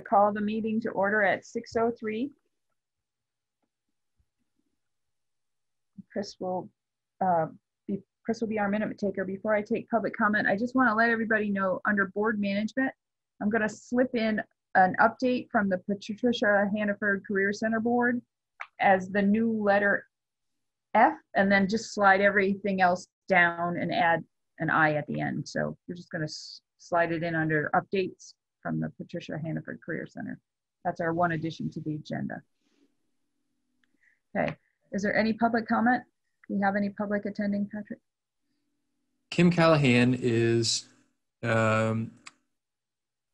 Call the meeting to order at 6:03. Chris will be our minute taker. Before I take public comment, I just want to let everybody know under board management, I'm going to slip in an update from the Patricia Hannaford Career Center board as the new letter F, and then just slide everything else down and add an I at the end. So we're just going to slide it in under updates from the Patricia Hannaford Career Center. That's our one addition to the agenda. Okay, is there any public comment? Do we have any public attending, Patrick? Kim Callahan is on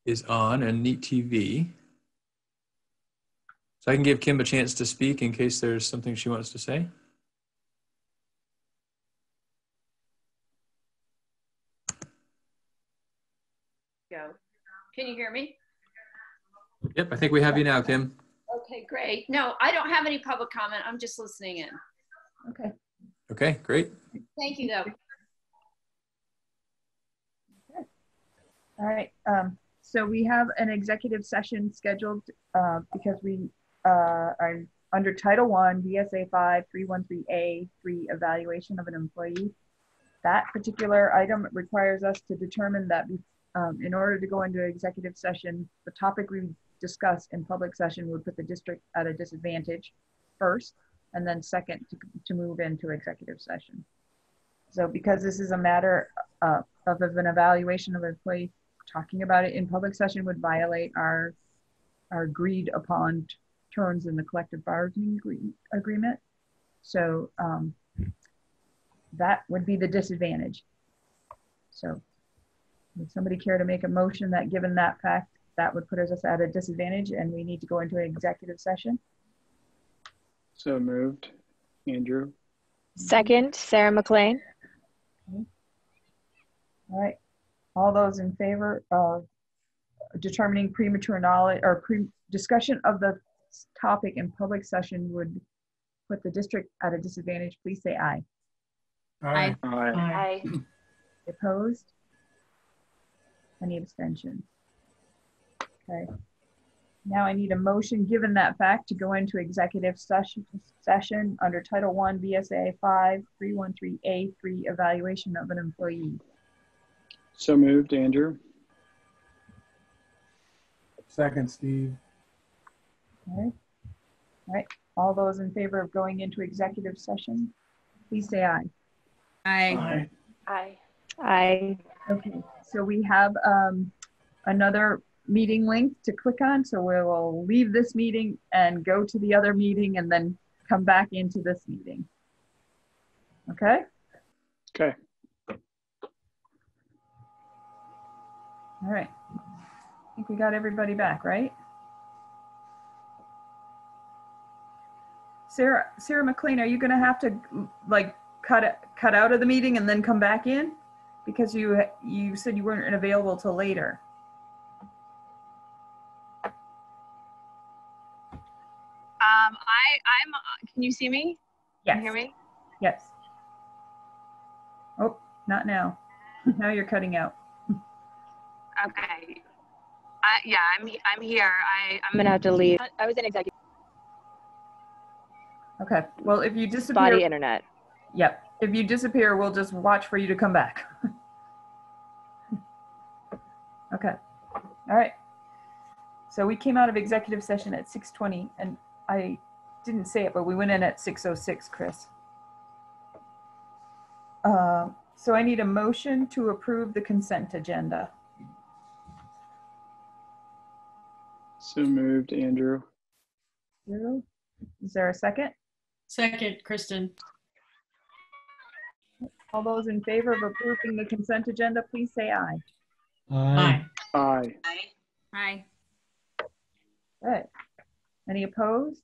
Neat TV. So I can give Kim a chance to speak in case there's something she wants to say. Go. Can you hear me? Yep, I think we have you now, Kim. Okay, great. No, I don't have any public comment. I'm just listening in. Okay. Okay, great. Thank you, though. Okay. All right. So we have an executive session scheduled because we are under Title I, VSA 5313A3, evaluation of an employee. That particular item requires us to determine that in order to go into executive session, the topic we discuss in public session would put the district at a disadvantage first, and then second to move into executive session. So because this is a matter of an evaluation of an employee, talking about it in public session would violate our agreed upon terms in the collective bargaining agreement. So that would be the disadvantage. So would somebody care to make a motion that given that fact, that would put us at a disadvantage and we need to go into an executive session? So moved. Andrew. Second, Sarah McLean. Okay. All right. All those in favor of determining premature knowledge or discussion of the topic in public session would put the district at a disadvantage, please say aye. Aye. Aye. Aye. Opposed? Any abstentions? Okay. Now I need a motion, given that fact, to go into executive session under Title I, VSA 5313A3, evaluation of an employee. So moved. Andrew. Second, Steve. All right. All right. All those in favor of going into executive session, please say aye. Aye. Aye. Aye. Okay. So we have another meeting link to click on. So we will leave this meeting and go to the other meeting and then come back into this meeting. Okay? Okay. All right. I think we got everybody back, right? Sarah McLean, are you going to have to like cut out of the meeting and then come back in? Because you said you weren't available till later. Can you see me? Yes. Can you hear me? Yes. Oh, not now. Now you're cutting out. Okay. Yeah, I'm here. I'm gonna have to leave. I was in executive. Okay. Well, if you disappear. Spotty internet. Yep. If you disappear, we'll just watch for you to come back. Okay. All right. So we came out of executive session at 6:20, and I didn't say it, but we went in at 6:06, Chris. So I need a motion to approve the consent agenda. So moved. Andrew. Is there a second? Second, Kristen. All those in favor of approving the consent agenda, please say aye. Aye. Aye. Aye. Good. Any opposed?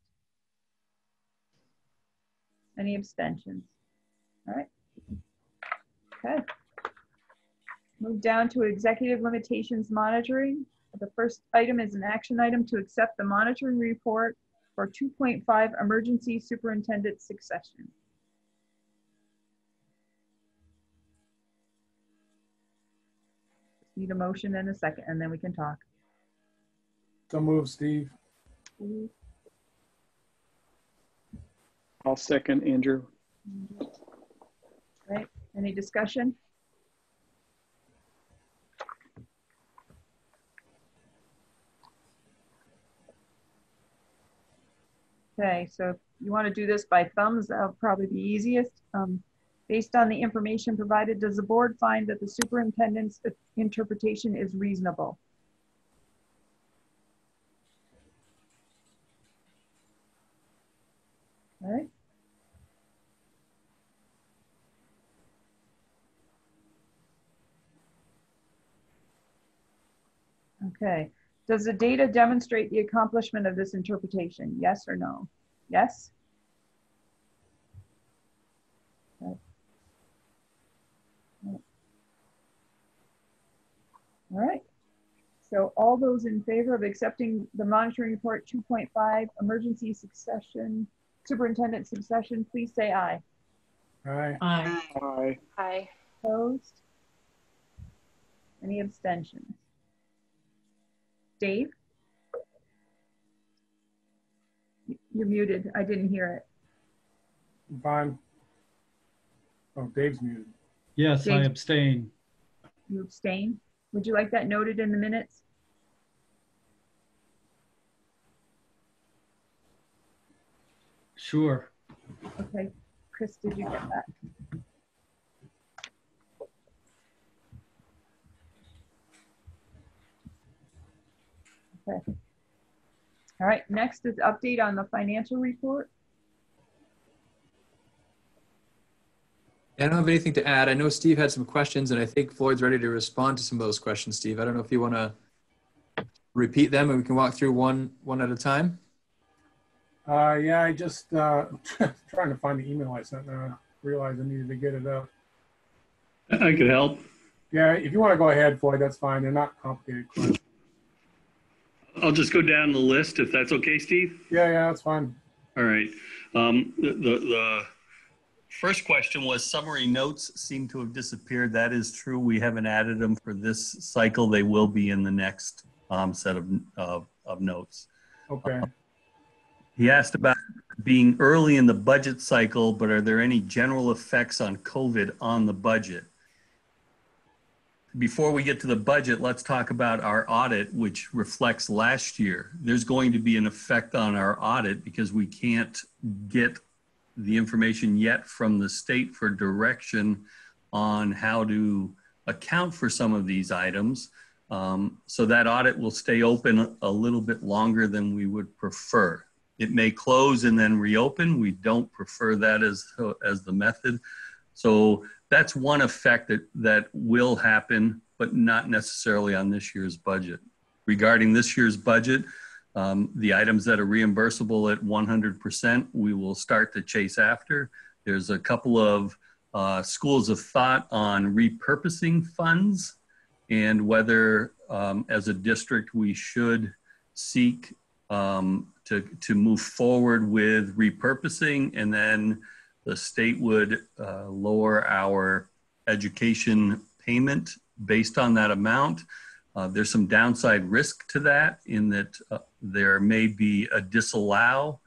Any abstentions? All right. Okay. Move down to executive limitations monitoring. The first item is an action item to accept the monitoring report for 2.5 emergency superintendent succession. Need a motion and a second, and then we can talk. So moved, Steve. I'll second Andrew. Right, any discussion? Okay, so if you want to do this by thumbs, that'll probably be easiest. Based on the information provided, does the board find that the superintendent's interpretation is reasonable? All right. Okay. Does the data demonstrate the accomplishment of this interpretation? Yes or no? Yes? Okay. All right. So all those in favor of accepting the monitoring report 2.5 emergency succession, superintendent succession, please say aye. Aye. Aye. Aye. Aye. Opposed? Any abstentions? Dave? You're muted. I didn't hear it. Fine. Oh, Dave's muted. Yes, I Dave? abstain. You abstain? Would you like that noted in the minutes? Sure. Okay. Chris, did you get that? Okay. All right, next is update on the financial report. I don't have anything to add. I know Steve had some questions, and I think Floyd's ready to respond to some of those questions, Steve. I don't know if you want to repeat them and we can walk through one at a time. Yeah, I just trying to find the email I sent and I realized I needed to get it up. I could help. Yeah, if you want to go ahead, Floyd, that's fine. They're not complicated questions. I'll just go down the list if that's okay, Steve. Yeah, that's fine. All right. The first question was summary notes seem to have disappeared. That is true. We haven't added them for this cycle. They will be in the next set of notes. Okay. He asked about being early in the budget cycle, but are there any general effects on COVID on the budget? Before we get to the budget, let's talk about our audit, which reflects last year. There's going to be an effect on our audit because we can't get the information yet from the state for direction on how to account for some of these items. So that audit will stay open a little bit longer than we would prefer. It may close and then reopen. We don't prefer that as the method. So that's one effect that will happen, but not necessarily on this year's budget. Regarding this year's budget, the items that are reimbursable at 100%, we will start to chase after. There's a couple of schools of thought on repurposing funds and whether as a district we should seek to move forward with repurposing, and then the state would lower our education payment based on that amount. There's some downside risk to that in that there may be a disallow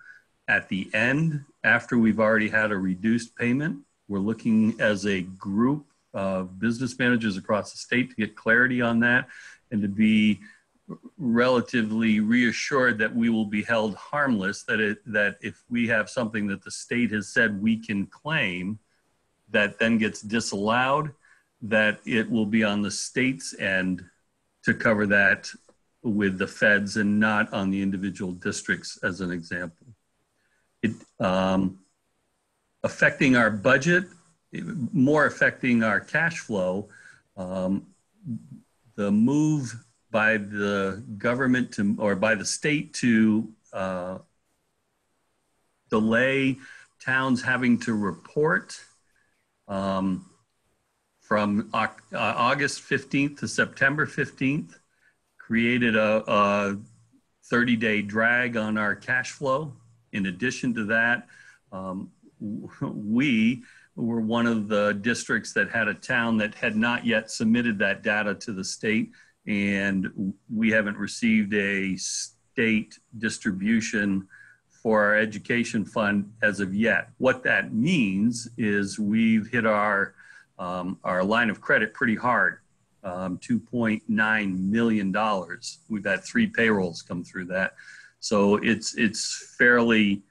at the end after we've already had a reduced payment. We're looking as a group of business managers across the state to get clarity on that and to be relatively reassured that we will be held harmless, that if we have something that the state has said we can claim that then gets disallowed, that it will be on the state's end to cover that with the feds and not on the individual districts, as an example. It affecting our budget, more affecting our cash flow, the move by the government to, or by the state to delay towns having to report from August 15th to September 15th created a 30-day drag on our cash flow. In addition to that, we were one of the districts that had a town that had not yet submitted that data to the state, and we haven't received a state distribution for our education fund as of yet. What that means is we've hit our line of credit pretty hard, $2.9 million. We've had 3 payrolls come through that. So it's fairly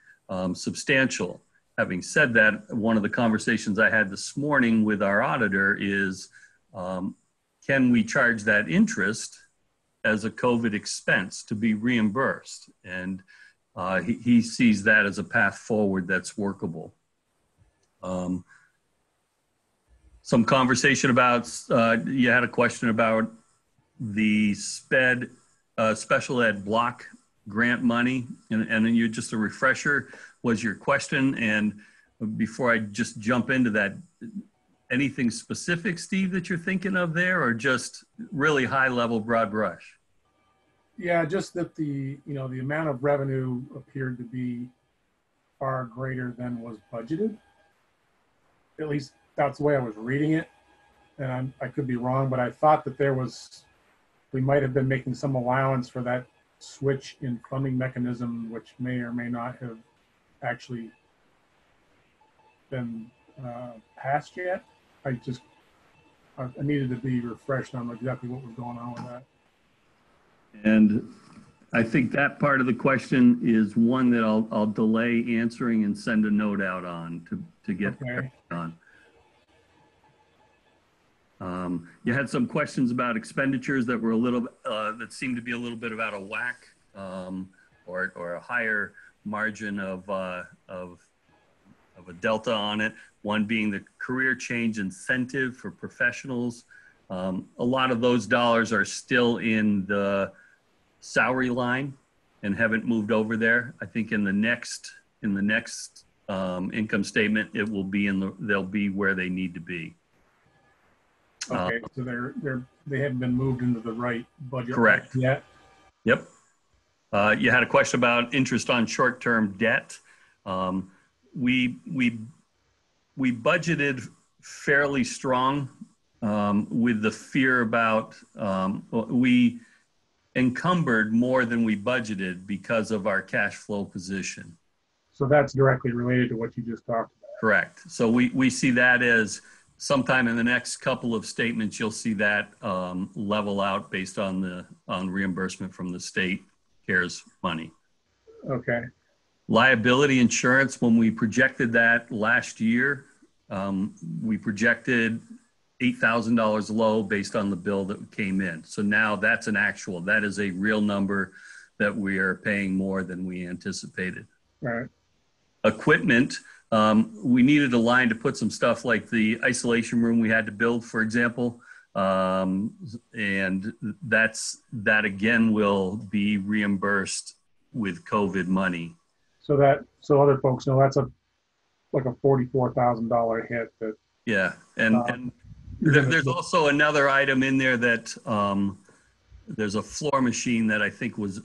substantial. Having said that, one of the conversations I had this morning with our auditor is, can we charge that interest as a COVID expense to be reimbursed? And he sees that as a path forward that's workable. Some conversation about, you had a question about the special ed block grant money, and then you, just a refresher was your question. And before I just jump into that, anything specific, Steve, that you're thinking of there, or just really high level broad brush? Yeah, just that the amount of revenue appeared to be far greater than was budgeted. At least that's the way I was reading it. And I could be wrong, but I thought that we might have been making some allowance for that switch in funding mechanism, which may or may not have actually been passed yet. I needed to be refreshed on exactly what was going on with that. And I think that part of the question is one that I'll delay answering and send a note out on to get on. You had some questions about expenditures that were that seemed to be a little bit out of whack, or a higher margin of a delta on it. One being the career change incentive for professionals. A lot of those dollars are still in the salary line and haven't moved over there. I think in the next income statement, it will be they'll be where they need to be. Okay, so they haven't been moved into the right budget. Correct. Yet. Yep. You had a question about interest on short-term debt. We budgeted fairly strong with the fear about we encumbered more than we budgeted because of our cash flow position. So that's directly related to what you just talked about. Correct. So we see that as sometime in the next couple of statements, you'll see that level out based on reimbursement from the state CARES money. Okay. Liability insurance, when we projected that last year, we projected $8,000 low based on the bill that came in. So now that's an actual, that is a real number that we are paying more than we anticipated. Right. Equipment, we needed a line to put some stuff like the isolation room we had to build, for example. And that again will be reimbursed with COVID money. So other folks know that's like a $44,000 hit. Yeah, and there's also another item in there that there's a floor machine that I think was,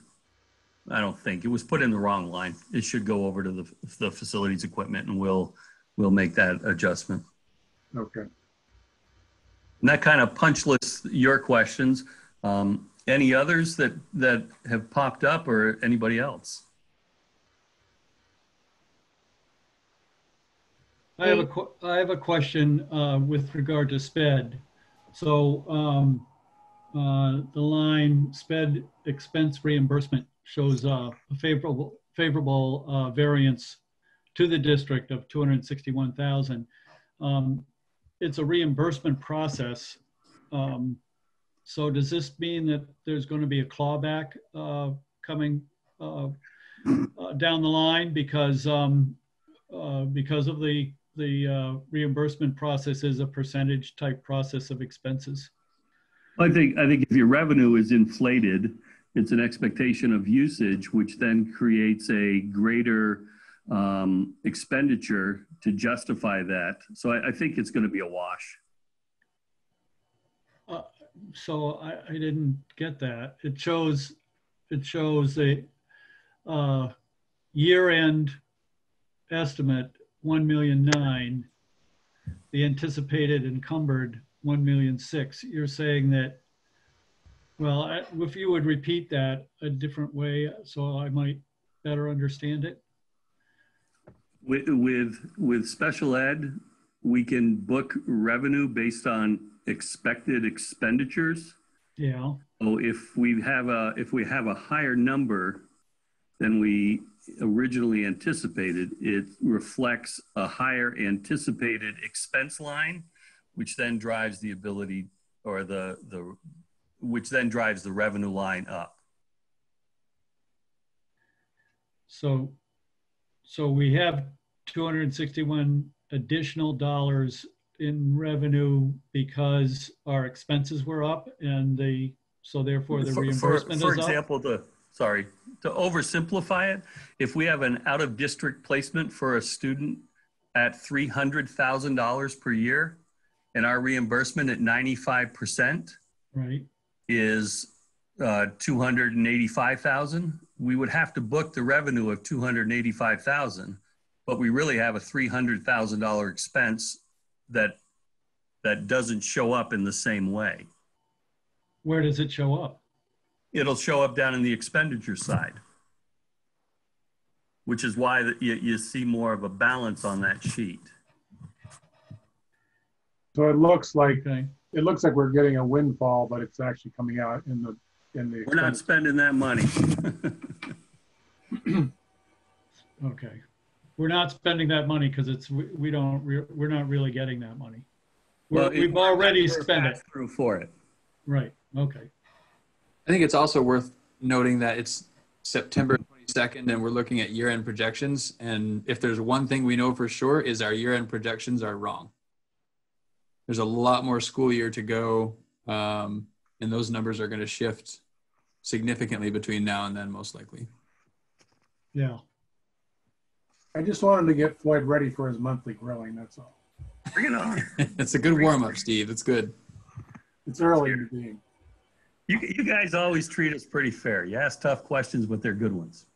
it was put in the wrong line. It should go over to the facilities equipment, and we'll make that adjustment. Okay. And that kind of punch lists your questions. Any others that have popped up, or anybody else? I have a question with regard to SPED. So the line SPED expense reimbursement shows a favorable variance to the district of $261,000. It's a reimbursement process. So does this mean that there's going to be a clawback coming down the line because of the reimbursement process is a percentage type process of expenses? I think if your revenue is inflated, it's an expectation of usage, which then creates a greater expenditure to justify that. So I think it's going to be a wash. So I didn't get that. It shows a year-end estimate 1,000,009. The anticipated encumbered 1,000,006. You're saying that Well, if you would repeat that a different way so I might better understand it. With special ed, we can book revenue based on expected expenditures. Yeah. So if we have a higher number than we originally anticipated, it reflects a higher anticipated expense line, which then drives the ability or which then drives the revenue line up. So we have 261 additional dollars in revenue because our expenses were up and so therefore the reimbursement for is example, up? To oversimplify it, if we have an out-of-district placement for a student at $300,000 per year and our reimbursement at 95%, right, is 285,000, we would have to book the revenue of 285,000, but we really have a $300,000 expense that doesn't show up in the same way. Where does it show up? It'll show up down in the expenditure side, which is why you see more of a balance on that sheet. So it looks like we're getting a windfall, but it's actually coming out in the We're not spending that money. Okay. We're not spending that money because we're not really getting that money. We've already spent it. Through for it. Right. Okay. I think it's also worth noting that it's September 22nd and we're looking at year-end projections. And if there's one thing we know for sure is our year-end projections are wrong. There's a lot more school year to go, and those numbers are going to shift significantly between now and then, most likely. Yeah. I just wanted to get Floyd ready for his monthly grilling, that's all. Bring it on. It's a good warm-up, Steve. It's good. It's early in the game. You guys always treat us pretty fair. You ask tough questions, but they're good ones.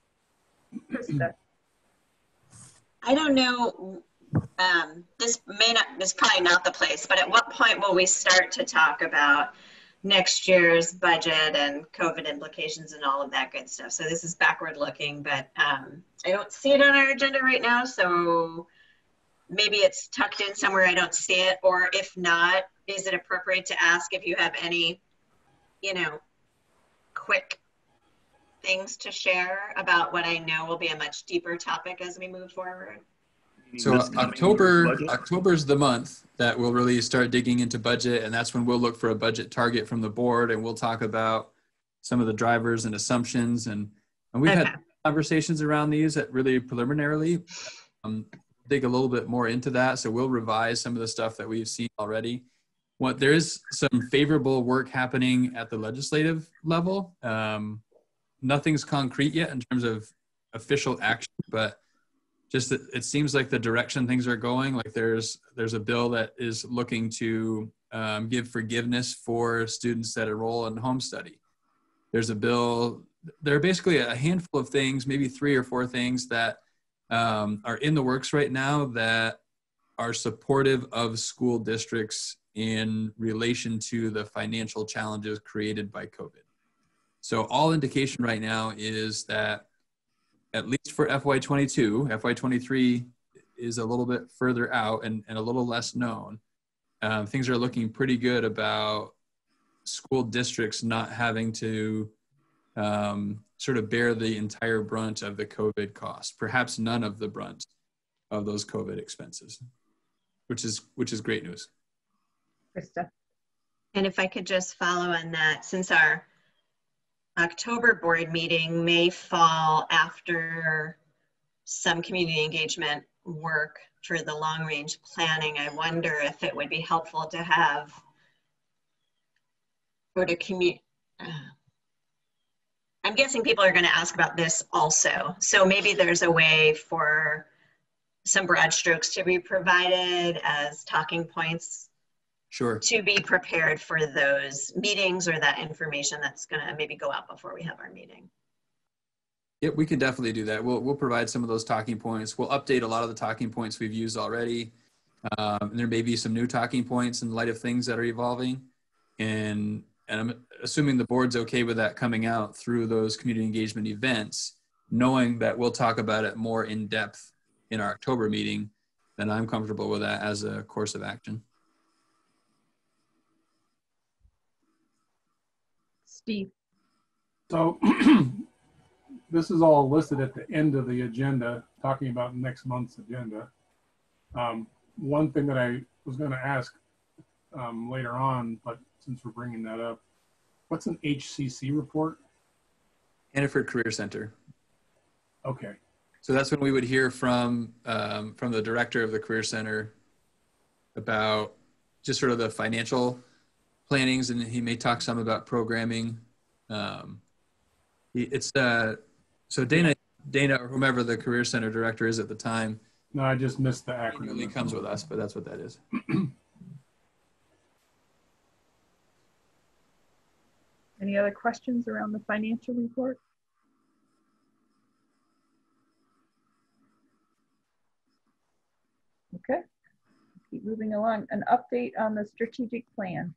I don't know, this is probably not the place, but at what point will we start to talk about next year's budget and COVID implications and all of that good stuff? So this is backward looking, but I don't see it on our agenda right now. So maybe it's tucked in somewhere I don't see it, or if not, is it appropriate to ask if you have any, quick things to share about what I know will be a much deeper topic as we move forward? So October's the month that we'll really start digging into budget, and that's when we'll look for a budget target from the board, and we'll talk about some of the drivers and assumptions, and we've had conversations around these that really preliminarily dig a little bit more into that. So we'll revise some of the stuff that we've seen already. There is some favorable work happening at the legislative level. Nothing's concrete yet in terms of official action, but just that it seems like the direction things are going, like there's a bill that is looking to give forgiveness for students that enroll in home study. There's a bill, there are basically a handful of things, maybe 3 or 4 things that are in the works right now that are supportive of school districts in relation to the financial challenges created by COVID. So all indication right now is that at least for FY22, FY23 is a little bit further out and a little less known. Things are looking pretty good about school districts not having to sort of bear the entire brunt of the COVID cost, perhaps none of the brunt of those COVID expenses, which is great news. Krista. And if I could just follow on that, since our October board meeting may fall after some community engagement work for the long range planning, I wonder if it would be helpful to have, or to commute. I'm guessing people are going to ask about this also. So maybe there's a way for some broad strokes to be provided as talking points. Sure. To be prepared for those meetings or that information that's going to maybe go out before we have our meeting. Yep, we can definitely do that. We'll provide some of those talking points. We'll update a lot of the talking points we've used already. And there may be some new talking points in light of things that are evolving. And I'm assuming the board's okay with that coming out through those community engagement events, knowing that we'll talk about it more in depth in our October meeting, then I'm comfortable with that as a course of action. Steve. So this is all listed at the end of the agenda, talking about next month's agenda. One thing that I was going to ask later on, but since we're bringing that up, what's an HCC report? Hannaford Career Center. Okay. So that's when we would hear from the director of the Career Center about just sort of the financial plannings, and he may talk some about programming. So Dana or whomever the Career Center director is at the time. No, I just missed the acronym. He comes with us, but that's what that is. Any other questions around the financial report? Okay, keep moving along. An update on the strategic plan.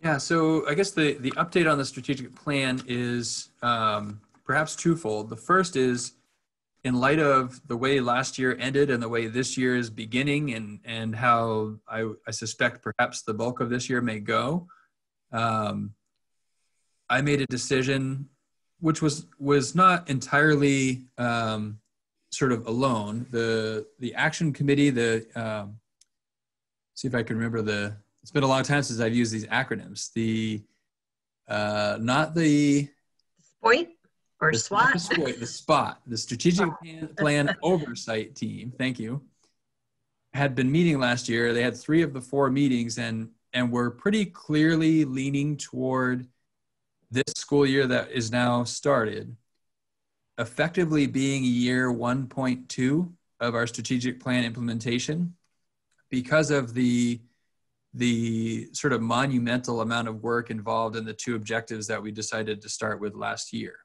Yeah, so I guess the update on the strategic plan is perhaps twofold. The first is, in light of the way last year ended and the way this year is beginning, and how I suspect perhaps the bulk of this year may go, I made a decision, which was not entirely sort of alone. The action committee, see if I can remember it's been a long time since I've used these acronyms. Not the SPOIT or SWAT? The SPOT, the Strategic Plan Oversight Team, thank you, had been meeting last year. They had 3 of the 4 meetings and were pretty clearly leaning toward this school year that is now started effectively being year 1.2 of our strategic plan implementation, because of the sort of monumental amount of work involved in the 2 objectives that we decided to start with last year.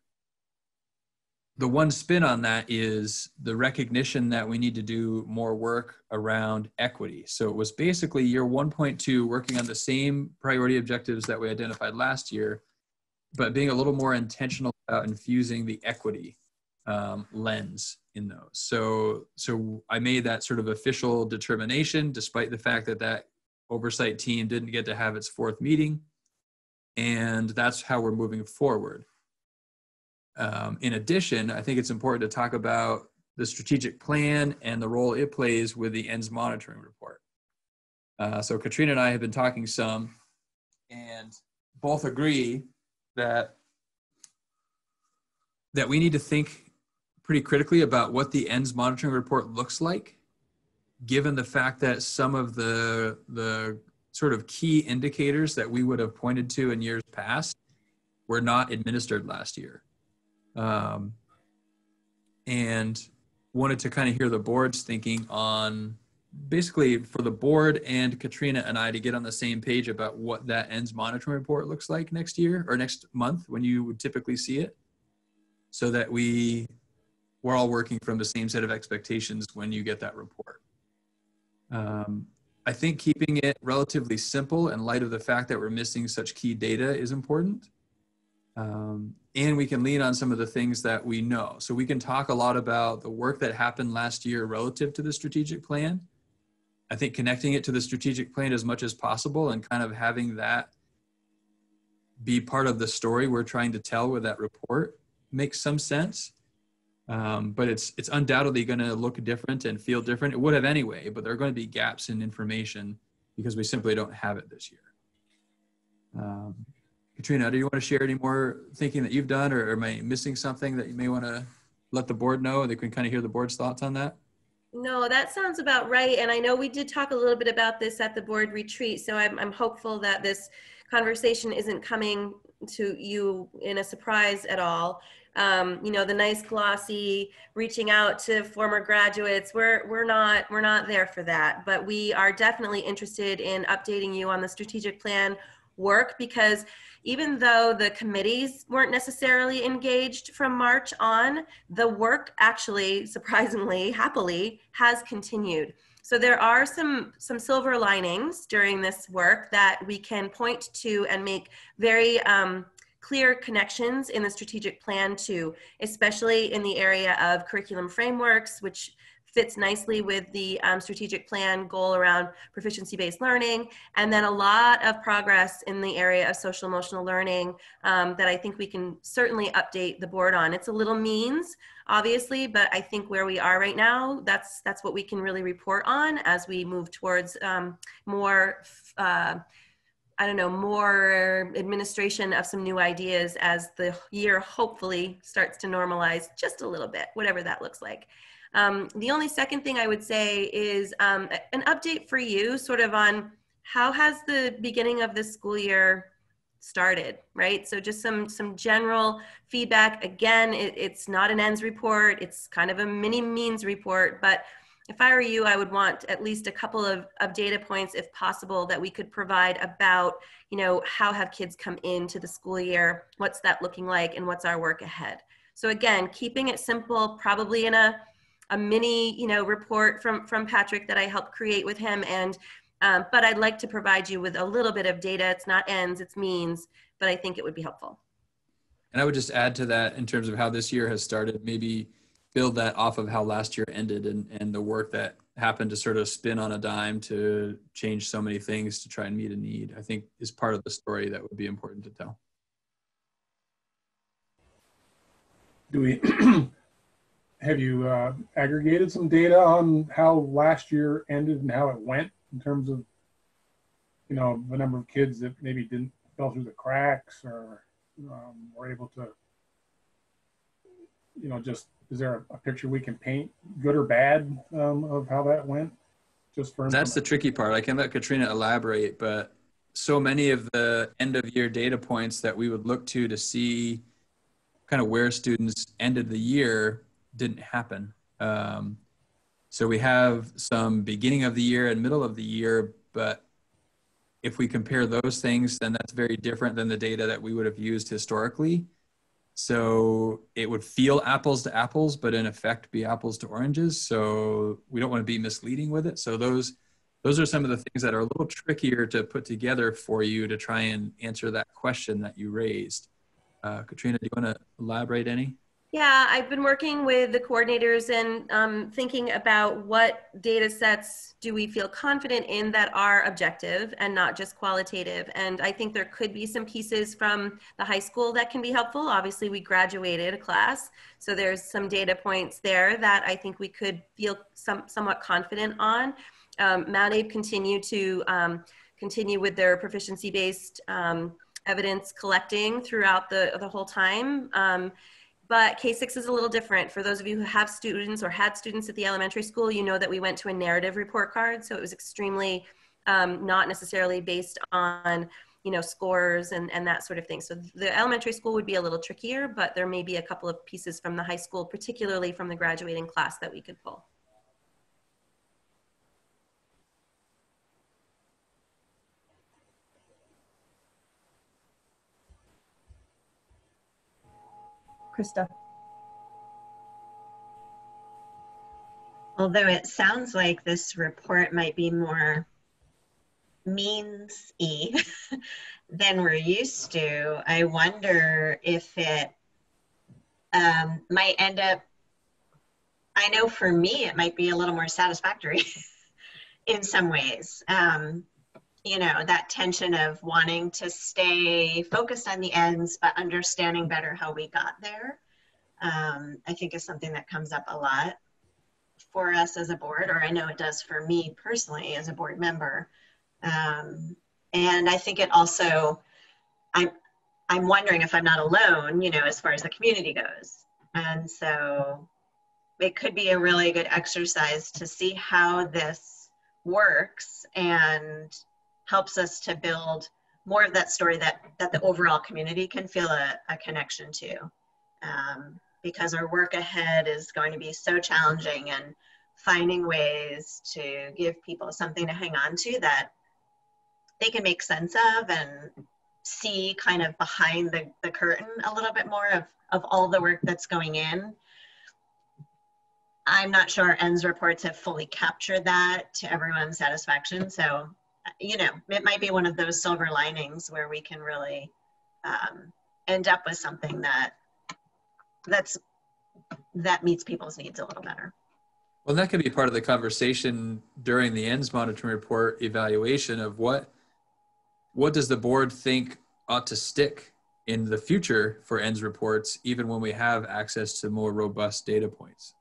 The one spin on that is the recognition that we need to do more work around equity. So it was basically year 1.2 working on the same priority objectives that we identified last year, but being a little more intentional about infusing the equity lens in those. So I made that sort of official determination, despite the fact that oversight team didn't get to have its 4th meeting. And that's how we're moving forward. In addition, I think it's important to talk about the strategic plan and the role it plays with the ENDS monitoring report. So Katrina and I have been talking some, and both agree that we need to think pretty critically about what the ENDS monitoring report looks like, given the fact that some of the sort of key indicators that we would have pointed to in years past were not administered last year. And wanted to kind of hear the board's thinking on, basically for the board and Katrina and I to get on the same page about what that ENDS monitoring report looks like next year or next month when you would typically see it, so that we're all working from the same set of expectations when you get that report. I think keeping it relatively simple in light of the fact that we're missing such key data is important. And we can lean on some of the things that we know. So we can talk a lot about the work that happened last year relative to the strategic plan. I think connecting it to the strategic plan as much as possible and kind of having that be part of the story we're trying to tell with that report makes some sense. But it's undoubtedly going to look different and feel different. It would have anyway, but there are going to be gaps in information because we simply don't have it this year. Katrina, do you want to share any more thinking that you've done, or am I missing something that you may want to let the board know? They can kind of hear the board's thoughts on that. No, that sounds about right. And I know we did talk a little bit about this at the board retreat. So I'm hopeful that this conversation isn't coming to you in a surprise at all. You know, the nice glossy reaching out to former graduates, we're not there for that, but we are definitely interested in updating you on the strategic plan work, because even though the committees weren't necessarily engaged from March on, the work actually, surprisingly, happily, has continued. So there are some silver linings during this work that we can point to and make very clear connections in the strategic plan to, especially in the area of curriculum frameworks, which fits nicely with the strategic plan goal around proficiency-based learning, and then a lot of progress in the area of social emotional learning that I think we can certainly update the board on. It's a little means, obviously, but I think where we are right now, that's what we can really report on as we move towards more more administration of some new ideas as the year hopefully starts to normalize just a little bit, whatever that looks like. The only second thing I would say is an update for you sort of on how has the beginning of this school year started, right? So just some general feedback. Again, it's not an ends report. It's kind of a mini means report, but if I were you, I would want at least a couple of data points, if possible, that we could provide about, how have kids come into the school year? What's that looking like? And what's our work ahead? So again, keeping it simple, probably in a mini, report from Patrick that I helped create with him. And, but I'd like to provide you with a little bit of data. It's not ends, it's means, but I think it would be helpful. And I would just add to that in terms of how this year has started, maybe build that off of how last year ended and the work that happened to sort of spin on a dime to change so many things to try and meet a need, I think is part of the story that would be important to tell. Do we have you aggregated some data on how last year ended and how it went in terms of, the number of kids that maybe didn't fell through the cracks or were able to, just, is there a picture we can paint, good or bad, of how that went? Just for That's the tricky part. I can let Katrina elaborate, but so many of the end of year data points that we would look to see kind of where students ended the year didn't happen. So we have some beginning of the year and middle of the year, but if we compare those things, then that's very different than the data that we would have used historically. So it would feel apples to apples, but in effect be apples to oranges. So we don't want to be misleading with it. So those are some of the things that are a little trickier to put together for you to try and answer that question that you raised. Katrina, do you want to elaborate any? Yeah, I've been working with the coordinators and thinking about what data sets do we feel confident in that are objective and not just qualitative. And I think there could be some pieces from the high school that can be helpful. Obviously, we graduated a class, so there's some data points there that I think we could feel somewhat confident on. MAUSD continue with their proficiency-based evidence collecting throughout the whole time. But K-6 is a little different. For those of you who have students or had students at the elementary school, you know that we went to a narrative report card. So it was extremely not necessarily based on, scores and that sort of thing. So the elementary school would be a little trickier, but there may be a couple of pieces from the high school, particularly from the graduating class, that we could pull. Krista. Although it sounds like this report might be more means-y than we're used to, I wonder if it might end up, I know for me, it might be a little more satisfactory in some ways. That tension of wanting to stay focused on the ends, but understanding better how we got there, I think is something that comes up a lot for us as a board, or I know it does for me personally as a board member. And I think it also, I'm wondering if I'm not alone, as far as the community goes. And so it could be a really good exercise to see how this works and helps us to build more of that story that the overall community can feel a connection to. Because our work ahead is going to be so challenging, and finding ways to give people something to hang on to that they can make sense of and see kind of behind the curtain a little bit more of all the work that's going in. I'm not sure ends reports have fully captured that to everyone's satisfaction. So, you know, it might be one of those silver linings where we can really end up with something that meets people's needs a little better. Well, that could be part of the conversation during the ends monitoring report evaluation of what does the board think ought to stick in the future for ends reports, even when we have access to more robust data points.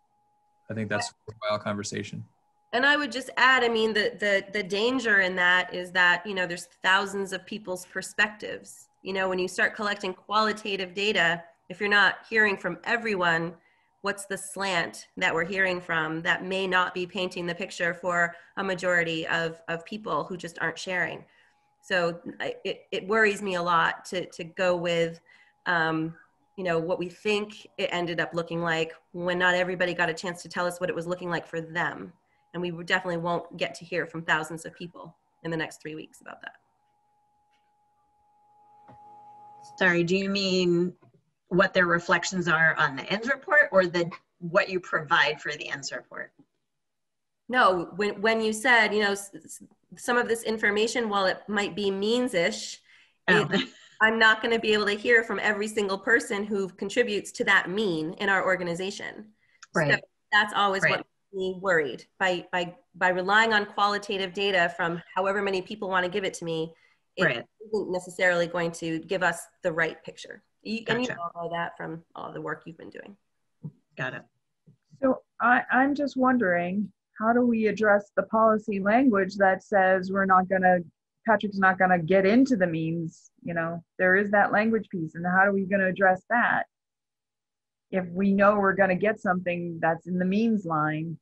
I think that's a worthwhile conversation. And I would just add, I mean, the danger in that is that, you know, there's thousands of people's perspectives. You know, when you start collecting qualitative data, if you're not hearing from everyone, what's the slant that we're hearing from that may not be painting the picture for a majority of people who just aren't sharing. So it worries me a lot to go with, you know, what we think it ended up looking like when not everybody got a chance to tell us what it was looking like for them. And we definitely won't get to hear from thousands of people in the next 3 weeks about that. Sorry, do you mean what their reflections are on the ends report, or what you provide for the ends report? No, when you said, you know, some of this information, while it might be means-ish, I'm not going to be able to hear from every single person who contributes to that mean in our organization. Right. So that's always what makes me worried. By relying on qualitative data from however many people want to give it to me, it isn't necessarily going to give us the right picture. And you all know that from all the work you've been doing. Got it. So I'm just wondering, how do we address the policy language that says Patrick's not gonna get into the means? You know, there is that language piece, and how are we gonna address that? If we know we're gonna get something that's in the means line,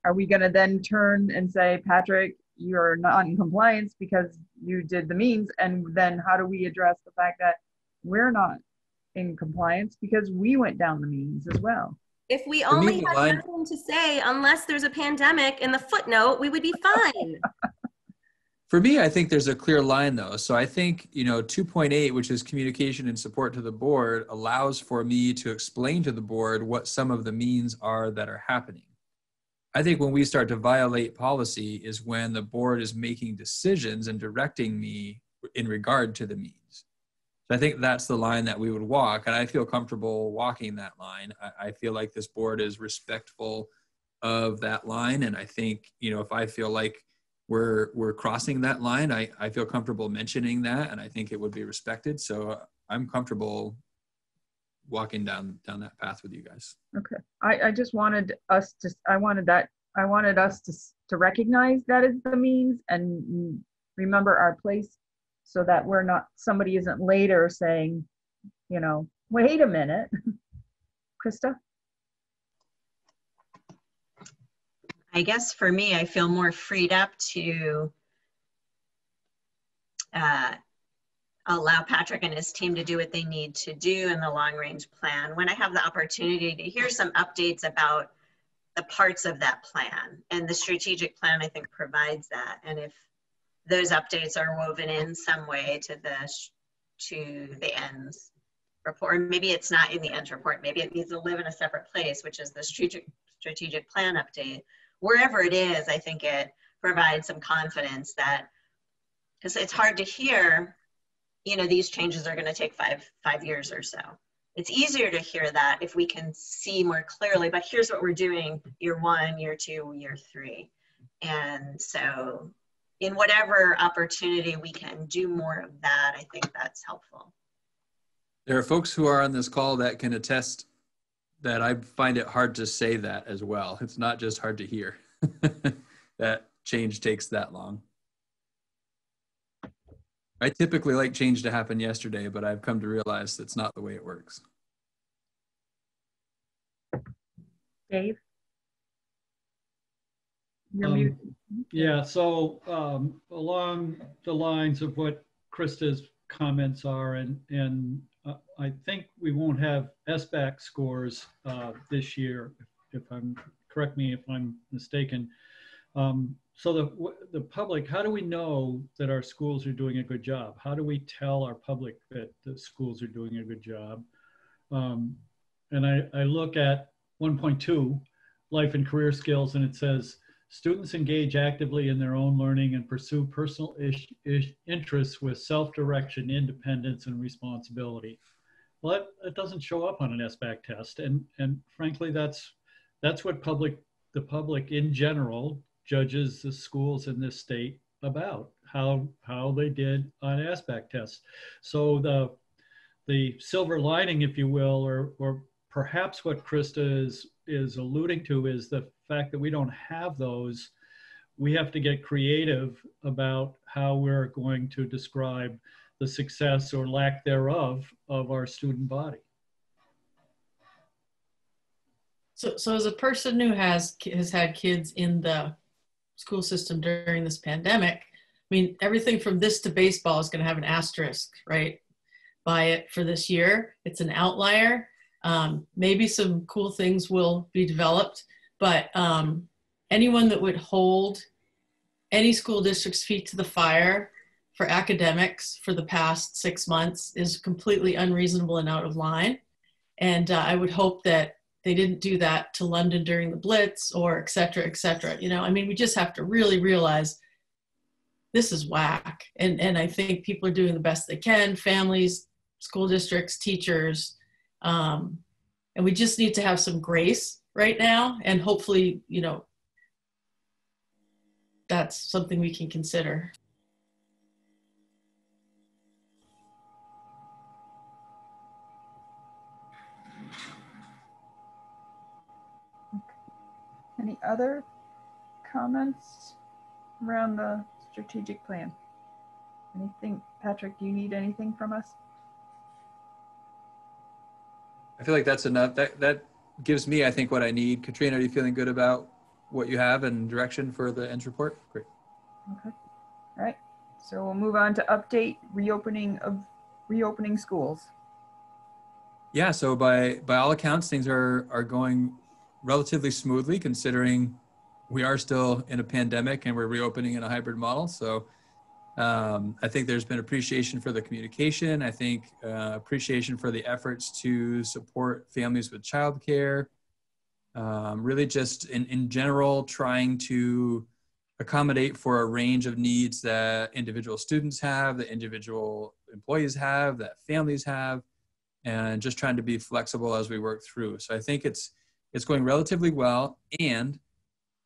are we gonna then turn and say, Patrick, you're not in compliance because you did the means? And then how do we address the fact that we're not in compliance because we went down the means as well? If we only had nothing to say, unless there's a pandemic in the footnote, we would be fine. For me, I think there's a clear line though. So I think, you know, 2.8, which is communication and support to the board, allows for me to explain to the board what some of the means are that are happening. I think when we start to violate policy is when the board is making decisions and directing me in regard to the means. So I think that's the line that we would walk, and I feel comfortable walking that line. I feel like this board is respectful of that line, and I think, you know, if I feel like we're crossing that line, I feel comfortable mentioning that, and I think it would be respected. So I'm comfortable walking down that path with you guys. Okay, I just wanted us to, I wanted us to recognize that is the means and remember our place, so that we're not, somebody isn't later saying, you know, wait a minute. Krista? I guess for me, I feel more freed up to allow Patrick and his team to do what they need to do in the long range plan when I have the opportunity to hear some updates about the parts of that plan. And the strategic plan, I think, provides that. And if those updates are woven in some way to the ends report, or maybe it's not in the ends report, maybe it needs to live in a separate place, which is the strategic plan update. Wherever it is, I think it provides some confidence that, because it's hard to hear, you know, these changes are going to take five years or so. It's easier to hear that if we can see more clearly, but here's what we're doing year 1, year 2, year 3. And so in whatever opportunity we can do more of that, I think that's helpful. There are folks who are on this call that can attest that I find it hard to say that as well. It's not just hard to hear. That change takes that long. I typically like change to happen yesterday, but I've come to realize that's not the way it works. Dave? You're muted. Yeah, so along the lines of what Krista's comments are, and I think we won't have SBAC scores this year, if I'm, correct me if I'm mistaken. So the public, how do we know that our schools are doing a good job? How do we tell our public that the schools are doing a good job? And I look at 1.2, life and career skills, and it says, students engage actively in their own learning and pursue personal interests with self-direction, independence, and responsibility. Well, it doesn't show up on an SBAC test. And frankly, that's what the public in general judges the schools in this state about, how they did on SBAC tests. So the silver lining, if you will, or perhaps what Krista is alluding to, is the fact that we don't have those. We have to get creative about how we're going to describe the success or lack thereof of our student body. So as a person who has had kids in the school system during this pandemic, I mean, everything from this to baseball is going to have an asterisk, right, by it for this year. It's an outlier. Maybe some cool things will be developed, but anyone that would hold any school district's feet to the fire for academics for the past 6 months is completely unreasonable and out of line. And I would hope that they didn't do that to London during the Blitz, or et cetera, et cetera. You know, I mean, we just have to really realize this is whack. And I think people are doing the best they can, families, school districts, teachers. And we just need to have some grace right now. And hopefully, you know, that's something we can consider. Any other comments around the strategic plan? Anything, Patrick, do you need anything from us? I feel like that's enough. That gives me, I think, what I need. Katrina, are you feeling good about what you have and direction for the ENDS report? Great. Okay. All right. So we'll move on to update reopening schools. Yeah, so by all accounts, things are going relatively smoothly, considering we are still in a pandemic and we're reopening in a hybrid model. So I think there's been appreciation for the communication. I think appreciation for the efforts to support families with childcare. Really just in general, trying to accommodate for a range of needs that individual students have, that individual employees have, that families have, and just trying to be flexible as we work through. So I think it's going relatively well, and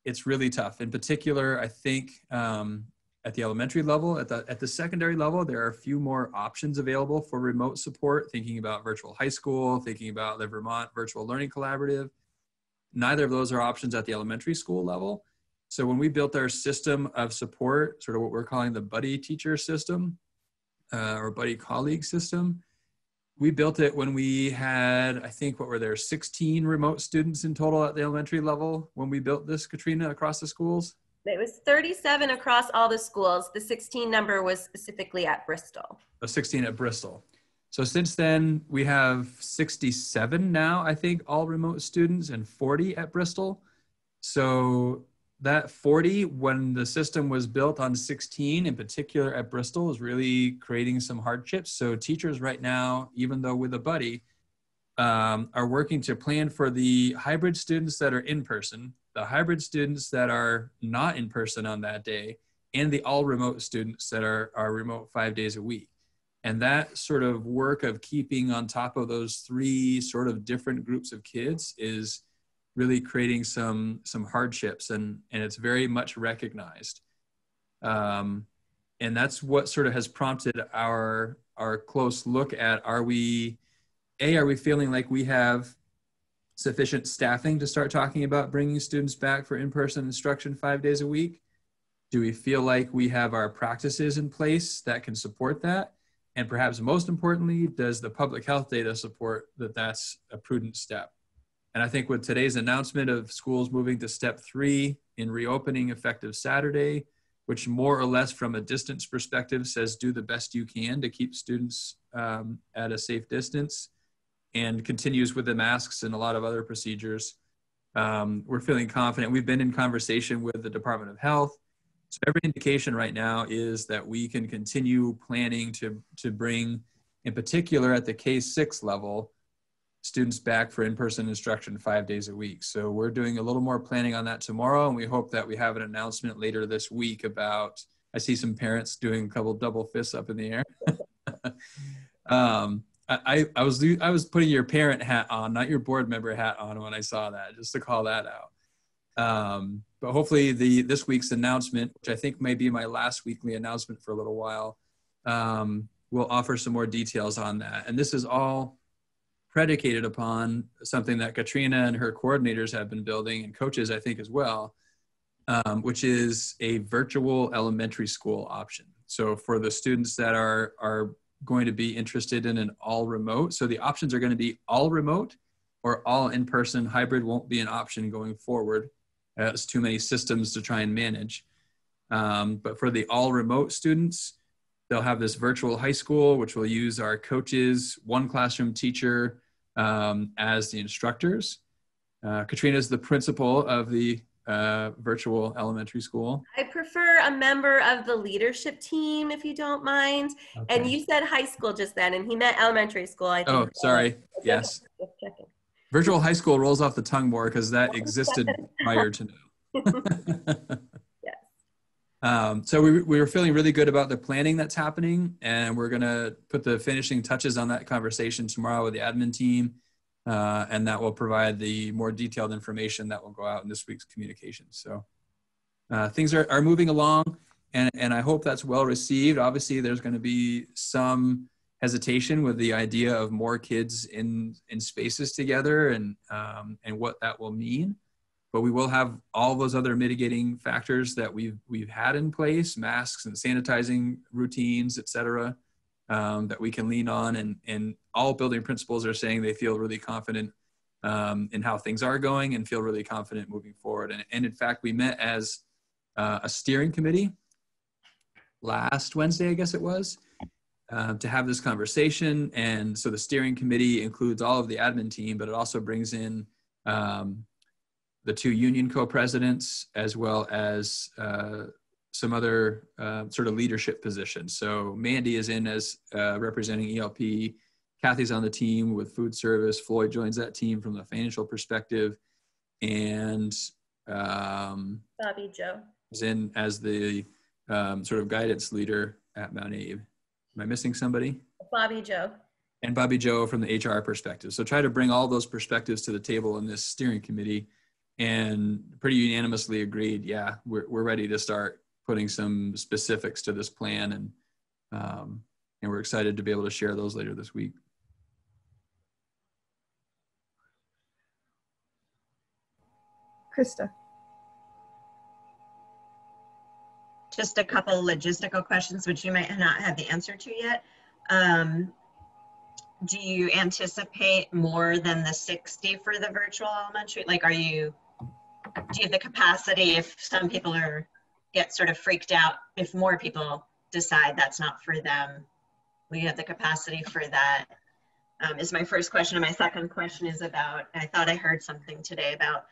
it's really tough. In particular, I think at the elementary level, at the secondary level, there are a few more options available for remote support, thinking about virtual high school, thinking about the Vermont Virtual Learning Collaborative. Neither of those are options at the elementary school level. So when we built our system of support, sort of what we're calling the buddy teacher system or buddy colleague system, we built it when we had, I think, 16 remote students in total at the elementary level when we built this, Katrina, across the schools? It was 37 across all the schools. The 16 number was specifically at Bristol. 16 at Bristol. So since then, we have 67 now, I think, all remote students, and 40 at Bristol. So that 40, when the system was built on 16, in particular at Bristol, is really creating some hardships. So teachers right now, even though with a buddy, are working to plan for the hybrid students that are in person, the hybrid students that are not in person on that day, and the all remote students that are remote 5 days a week. And that sort of work of keeping on top of those three sort of different groups of kids is really creating some hardships, and it's very much recognized. And that's what sort of has prompted our close look at, are we feeling like we have sufficient staffing to start talking about bringing students back for in-person instruction 5 days a week? Do we feel like we have our practices in place that can support that? And perhaps most importantly, does the public health data support that that's a prudent step? And I think with today's announcement of schools moving to step 3 in reopening effective Saturday, which more or less from a distance perspective says do the best you can to keep students at a safe distance, and continues with the masks and a lot of other procedures, we're feeling confident. We've been in conversation with the Department of Health. So every indication right now is that we can continue planning to bring, in particular at the K-6 level, students back for in-person instruction 5 days a week. So we're doing a little more planning on that tomorrow, and we hope that we have an announcement later this week about, I see some parents doing a couple double fists up in the air. I was putting your parent hat on, not your board member hat on when I saw that, just to call that out. But hopefully this week's announcement, which I think may be my last weekly announcement for a little while, will offer some more details on that. And this is all predicated upon something that Katrina and her coordinators have been building, and coaches, I think, as well, which is a virtual elementary school option. So for the students that are going to be interested in an all remote, so the options are going to be all remote or all in-person. Hybrid won't be an option going forward. It's too many systems to try and manage. But for the all remote students, they'll have this virtual high school, which will use our coaches, one classroom teacher as the instructors. Katrina is the principal of the virtual elementary school. I prefer a member of the leadership team, if you don't mind. Okay. And you said high school just then, and he meant elementary school, I think. Oh, sorry. Yes. Just checking. Virtual high school rolls off the tongue more because that existed prior to now. Yes. So we were feeling really good about the planning that's happening, and we're going to put the finishing touches on that conversation tomorrow with the admin team, and that will provide the more detailed information that will go out in this week's communication. So things are moving along, and I hope that's well received. Obviously, there's going to be some hesitation with the idea of more kids in spaces together and what that will mean. But we will have all those other mitigating factors that we've had in place, masks and sanitizing routines, et cetera, that we can lean on. And all building principals are saying they feel really confident in how things are going and feel really confident moving forward. And in fact, we met as a steering committee last Wednesday, I guess it was, to have this conversation. And so the steering committee includes all of the admin team, but it also brings in the two union co-presidents, as well as some other sort of leadership positions. So Mandy is in as representing ELP. Kathy's on the team with food service. Floyd joins that team from the financial perspective. And Bobby Joe is in as the sort of guidance leader at Mount Abe. Am I missing somebody? Bobby Joe. And Bobby Joe from the HR perspective. So try to bring all those perspectives to the table in this steering committee, and pretty unanimously agreed, yeah, we're ready to start putting some specifics to this plan, and we're excited to be able to share those later this week. Krista. Just a couple logistical questions, which you might not have the answer to yet. Do you anticipate more than the 60 for the virtual elementary? Like, do you have the capacity if some people get sort of freaked out, if more people decide that's not for them? Will you have the capacity for that? Is my first question. And my second question is about, I thought I heard something today about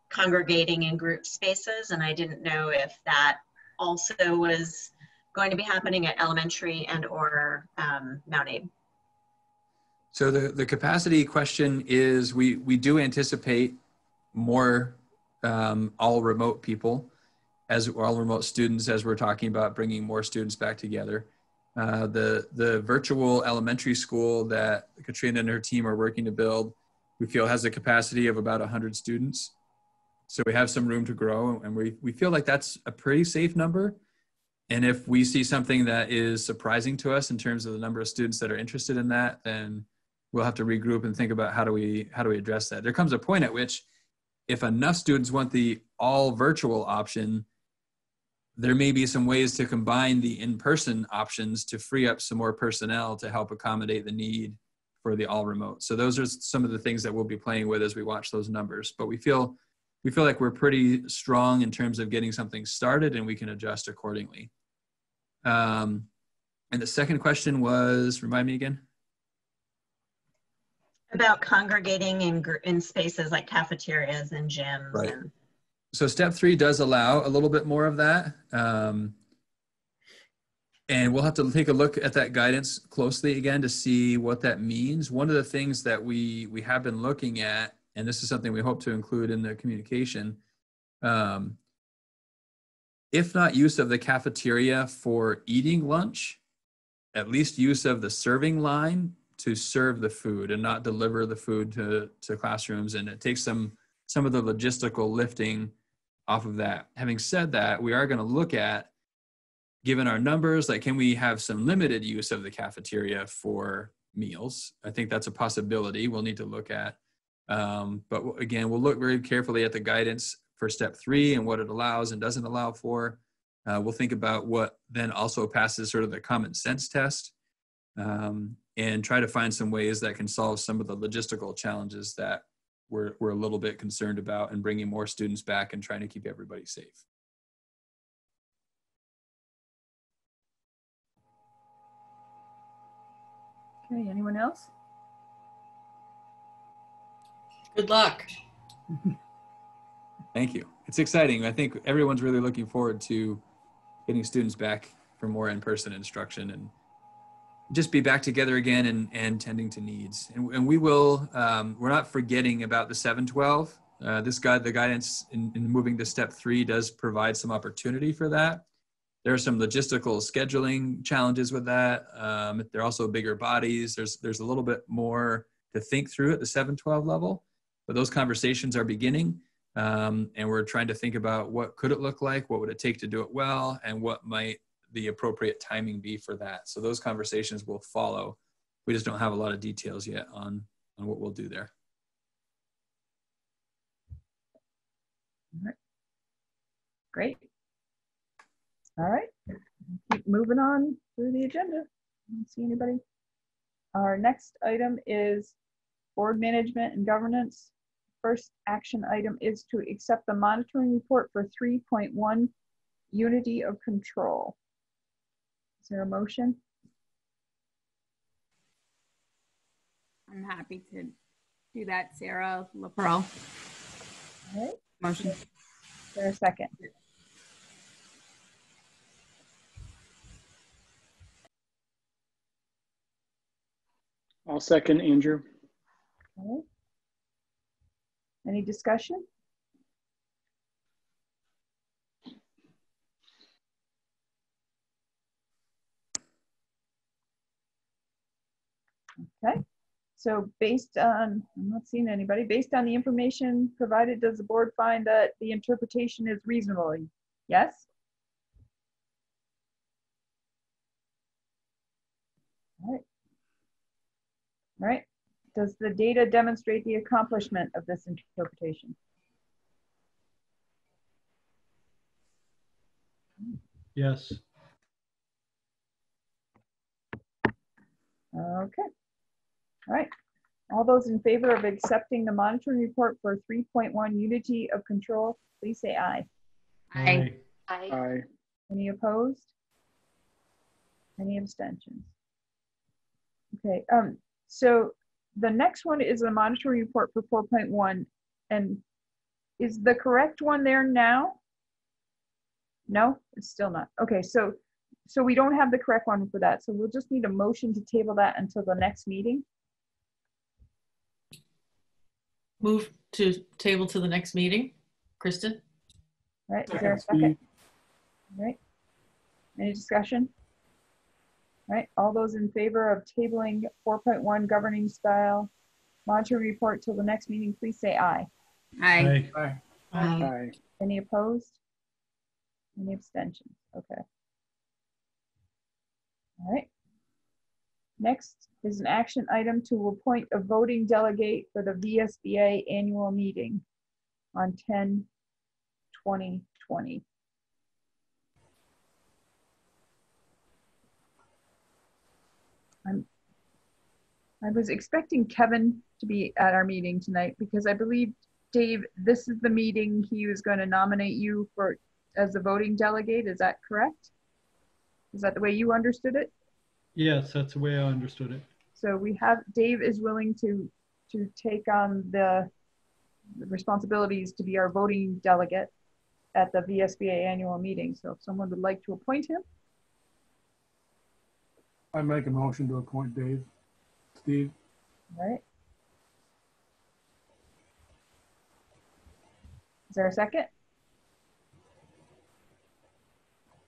congregating in group spaces, and I didn't know if that also was going to be happening at elementary and or Mount Abe. So the capacity question is, we do anticipate more all remote people, as all remote students, as we're talking about bringing more students back together. The virtual elementary school that Katrina and her team are working to build, we feel has a capacity of about 100 students. So we have some room to grow, and we feel like that's a pretty safe number. And if we see something that is surprising to us in terms of the number of students that are interested in that, then we'll have to regroup and think about how do we address that. There comes a point at which, if enough students want the all virtual option, there may be some ways to combine the in-person options to free up some more personnel to help accommodate the need for the all remote. So those are some of the things that we'll be playing with as we watch those numbers. But we feel like we're pretty strong in terms of getting something started, and we can adjust accordingly. And the second question was, remind me again? About congregating in spaces like cafeterias and gyms. Right. And so step 3 does allow a little bit more of that. And we'll have to take a look at that guidance closely again to see what that means. One of the things that we have been looking at, and this is something we hope to include in the communication, if not use of the cafeteria for eating lunch, at least use of the serving line to serve the food and not deliver the food to classrooms. And it takes some of the logistical lifting off of that. Having said that, we are going to look at, given our numbers, like, can we have some limited use of the cafeteria for meals? I think that's a possibility we'll need to look at. But again, we'll look very carefully at the guidance for step 3 and what it allows and doesn't allow for. We'll think about what then also passes sort of the common sense test, and try to find some ways that can solve some of the logistical challenges that we're a little bit concerned about, and bringing more students back and trying to keep everybody safe. Okay, anyone else? Good luck. Thank you. It's exciting. I think everyone's really looking forward to getting students back for more in-person instruction and just be back together again and tending to needs. And we will, we're not forgetting about the 712. The guidance in moving to step 3 does provide some opportunity for that. There are some logistical scheduling challenges with that. They're also bigger bodies. There's a little bit more to think through at the 712 level, but those conversations are beginning. And we're trying to think about what could it look like, what would it take to do it well, and what might the appropriate timing be for that. So those conversations will follow. We just don't have a lot of details yet on what we'll do there. All right. Great. All right, keep moving on through the agenda. I don't see anybody. Our next item is board management and governance. First action item is to accept the monitoring report for 3.1 unity of control. Is there a motion? I'm happy to do that, Sarah LaPearl. All right. Motion. Is there a second? I'll second Andrew. Okay. Any discussion? Okay, so based on, I'm not seeing anybody, based on the information provided, does the board find that the interpretation is reasonable? Yes? All right. All right. Does the data demonstrate the accomplishment of this interpretation? Yes. Okay. All right. All those in favor of accepting the monitoring report for 3.1 unity of control, please say aye. Aye. Aye. Aye. Any opposed? Any abstentions? Okay. So the next one is a monitoring report for 4.1, and is the correct one there now? No, it's still not. Okay, so we don't have the correct one for that. So we'll just need a motion to table that until the next meeting. Move to table to the next meeting. Kristen? All right, is there a second? All right, any discussion? All right, all those in favor of tabling 4.1 governing style monitoring report till the next meeting, please say aye. Aye. Aye. Aye. Aye. Any opposed? Any abstentions? Okay. All right. Next is an action item to appoint a voting delegate for the VSBA annual meeting on 10/20/20. I was expecting Kevin to be at our meeting tonight because I believe, Dave, this is the meeting he was going to nominate you for as a voting delegate. Is that correct? Is that the way you understood it? Yes, that's the way I understood it. So we have, Dave is willing to take on the responsibilities to be our voting delegate at the VSBA annual meeting. So if someone would like to appoint him. I make a motion to appoint Steve. All right. Is there a second?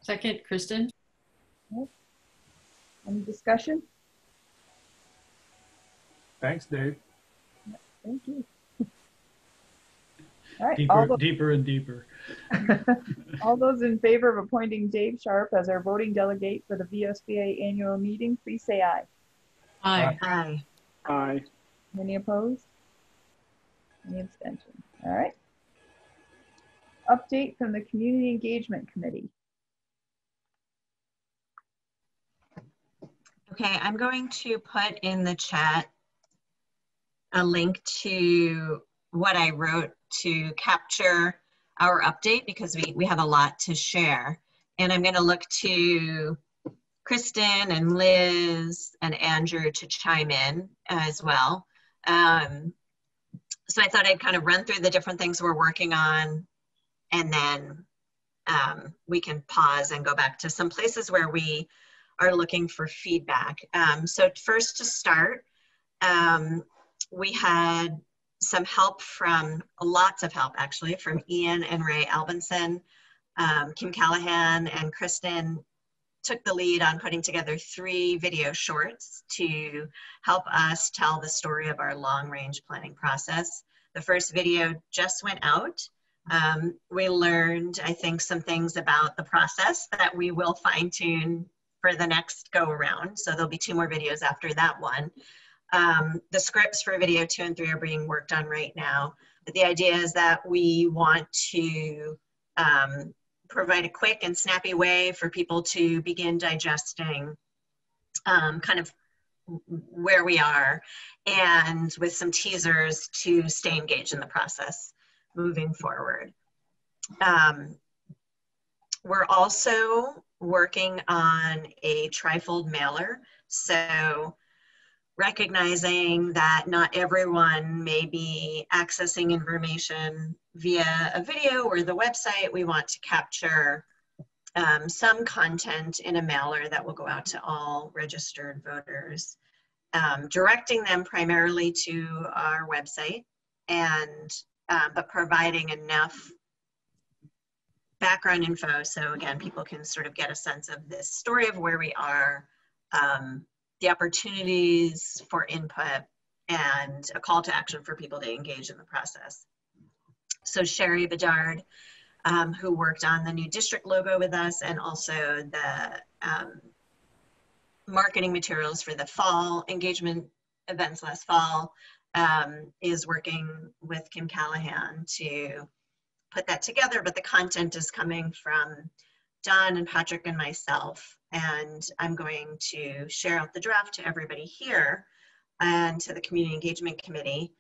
Second, Kristen. Any discussion? Thanks, Dave. Thank you. All right. Deeper and deeper. All those in favor of appointing Dave Sharp as our voting delegate for the VSBA annual meeting, please say aye. Aye. Aye. Aye. Any opposed? Any abstentions? All right. Update from the Community Engagement Committee. Okay, I'm going to put in the chat a link to what I wrote to capture our update because we have a lot to share. And I'm going to look to Kristen and Liz and Andrew to chime in as well. So I thought I'd kind of run through the different things we're working on, and then we can pause and go back to some places where we are looking for feedback. So first to start, we had some help from, lots of help actually, from Ian and Ray Albinson. Kim Callahan and Kristen took the lead on putting together 3 video shorts to help us tell the story of our long-range planning process. The first video just went out. We learned, I think, some things about the process that we will fine-tune for the next go around. So there'll be 2 more videos after that one. The scripts for video 2 and 3 are being worked on right now. But the idea is that we want to provide a quick and snappy way for people to begin digesting kind of where we are, and with some teasers to stay engaged in the process moving forward. We're also working on a trifold mailer. So recognizing that not everyone may be accessing information via a video or the website, we want to capture some content in a mailer that will go out to all registered voters, directing them primarily to our website, and but providing enough background info so again people can sort of get a sense of this story of where we are, the opportunities for input, and a call to action for people to engage in the process. So Sherry Bedard, who worked on the new district logo with us, and also the marketing materials for the fall engagement events last fall, is working with Kim Callahan to put that together, but the content is coming from Don and Patrick and myself, and I'm going to share out the draft to everybody here and to the Community Engagement Committee